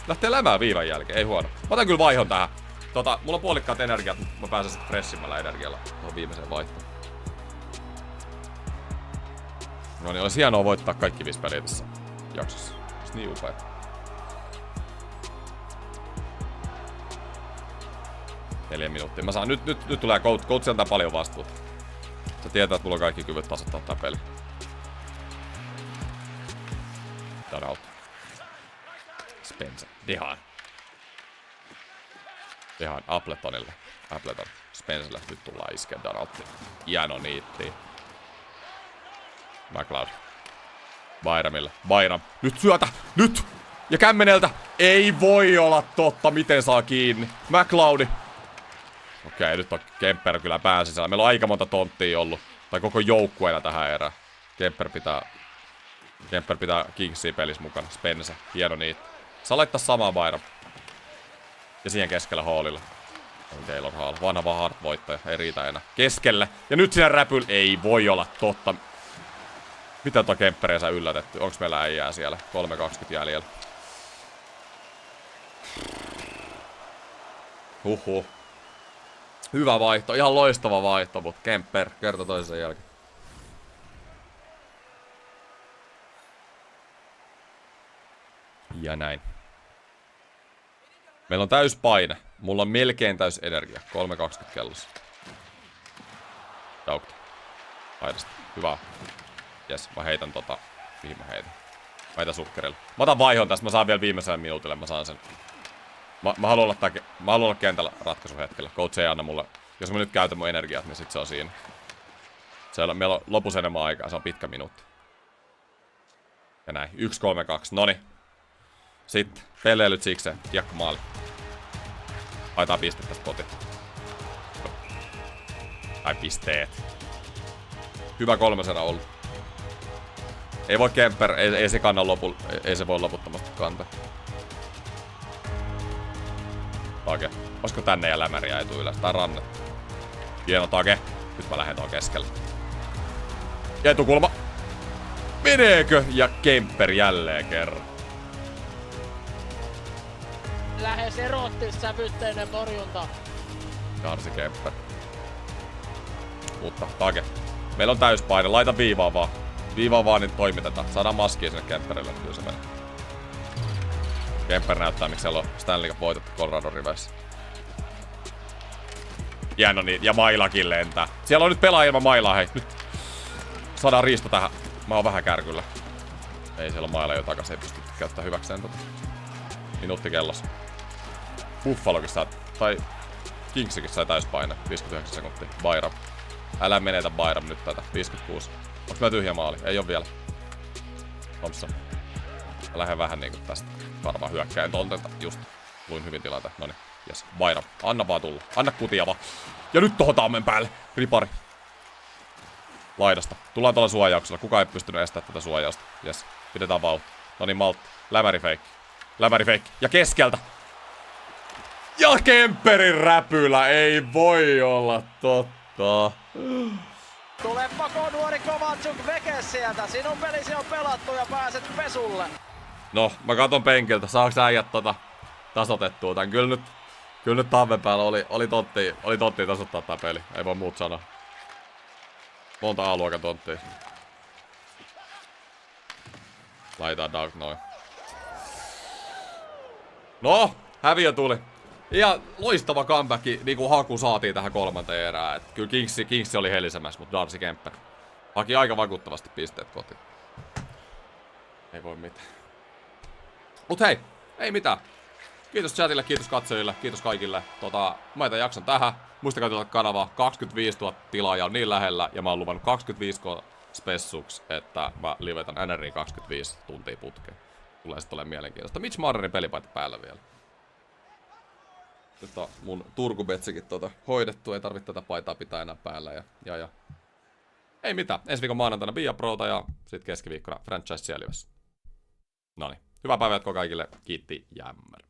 Lähtee lämää viivan jälkeen, ei huono. Mä otan kyllä vaihon tähän. Mulla on puolikkaat energiat, mutta mä pääsen sitten fressimmällä energialla tuohon viimeiseen vaihtoon. No niin, olisi hienoa voittaa kaikki 5 peliä tässä jaksossa. Olisi niin upea. Neljä minuuttia. Mä saan, nyt tulee coach antaa paljon vastuuta. Se tietää, että mulla on kaikki kyvyt tasoittaa tää peli. Donald. Spencer. Dehan Appletonille. Appleton. Spencerille. Nyt tullaan iskeä Donaldtiin. Hieno niitti. McLeod. Bayramille. Bayram. Nyt syötä! Nyt! Ja Kämmeneltä! Ei voi olla totta, miten saa kiinni. McLeodi. Okei, nyt on Kemper kyllä pääsisällä. Meillä on aika monta tonttia ollut. Tai koko joukkueena tähän erään. Kemper pitää Kingsia pelissä mukana. Spencer. Hieno niitti. Saa laittaa samaa Bayram. Ja siihen keskellä Hallilla. On Taylor Hall. Vanha Hart-voittaja. Ei riitä enää. Keskelle. Ja nyt siinä räpyllä. Ei voi olla totta. Mitä tuo Kempperiä saa yllätetty? Onks meillä äijää siellä? 3.20 jäljellä. Huhhuh. Hyvä vaihto. Ihan loistava vaihto, mutta Kemper kerta toisen jälkeen. Ja näin. Meillä on täys paine. Mulla on melkein täys energia. 3.20 kellossa. Daukta. Aidasta. Hyvä. Jes, mä heitän mihin mä heitän? Mä heitän sukkerille. Mä otan vaihon tästä, mä saan vielä viimeisellä minuutille, mä saan sen. Mä haluan olla kentällä ratkaisuhetkellä. Coach ei anna mulle. Jos mä nyt käytän mun energiat, niin sit se on siinä. Meillä on lopussa enemmän aikaa, se on pitkä minuutti. Ja näin, 1-3-2, noni. Sitten, pelleilyt sikseen, kiekko maali. Haetaan pistet tästä kotiin. Tai pisteet. Hyvä 3 erä ollut. Ei voi Kemper, ei se kanna ei se voi loputtomasti kantaa. Take. Olisiko tänne ja lämäriä ei tuu ylös? Tää ranne. Hieno Take. Nyt mä lähden tuon keskelle. Ja etukulma. Meneekö? Ja Kemper jälleen kerran. Lähes erottissävytteinen torjunta. Darcy Kemper. Mutta Take. Meillä on täyspaine. Laita viivaa vaan. Viivaa vaan, niin toimitetaan. Saadaan maskia sinne Kemperille. Kyllä se menee. Kemper näyttää, miksi siellä on Stanley Cup voitettu Colorado riveissä. Hieno niin. Ja mailakin lentää. Siellä on nyt pelaaja ilman mailaa. Hei, nyt saadaan riisto tähän. Mä oon vähän kärkyllä. Ei siellä on maila jo takas. Ei pysty käyttämään hyväkseen Minuutti kellossa. Buffalokin saa. Tai Kingsikin sai täyspaine. 59 sekuntia. Bayram. Älä menetä Bayram nyt tätä. 56. Onks mä tyhjä maali? Ei oo vielä. Thompson. Mä lähden vähän niinku tästä. Varmaan hyökkäin tontelta. Just. Luin hyvin tilanteen. Noniin. Jes. Bayram. Anna vaan tulla. Anna kutia vaan. Ja nyt tohon tammen päälle. Ripari. Laidasta. Tullaan tuolla suojauksella. Kukaan ei pystynyt estämään tätä suojausta. Jes. Pidetään vauhti. Noniin maltti. Lämärifeikki. Lämärifeikki. Ja keskeltä. Ja Kemperin räpylä. Ei voi olla totta. Tulepako nuori Kovatsuk veke sieltä? Sinun pelisi on pelattu ja pääset pesulle. No, mä katon penkiltä. Saaks äijät tasotettua tän? Kyllä nyt tammen päällä oli tonttia tasoittaa tää peli. Ei voi muut sanoa. Monta A-luokan tonttia. Laitetaan Dark noin. No, häviö tuli. Ja loistava comeback, niinku haku saatiin tähän 3. erään. Et kyllä Kingsi oli helisemässä, mutta Darcy Kemper haki aika vakuuttavasti pisteet kotiin. Ei voi mitään. Mut hei, Ei mitään. Kiitos chatille, kiitos katsojille, kiitos kaikille. Mä jätän jakson tähän. Muistakaa tilata kanavaa. 25 000 tilaajaa on niin lähellä. Ja mä oon luvannut 25 spessuks, että mä livetän NRI 25 tuntia putkeen. Tulee sit olemaan mielenkiintoista. Mitch Marnerin pelipaita päällä vielä. Nyt on mun Turku-betsikin hoidettu. Ei tarvitse tätä paitaa pitää enää päällä. Ja. Ei mitään. Ensi viikon maanantaina Via Prota ja sit keskiviikkona Franchise Selvessä. Noniin. Hyvää päivää kaikille. Kiitti, jämmär.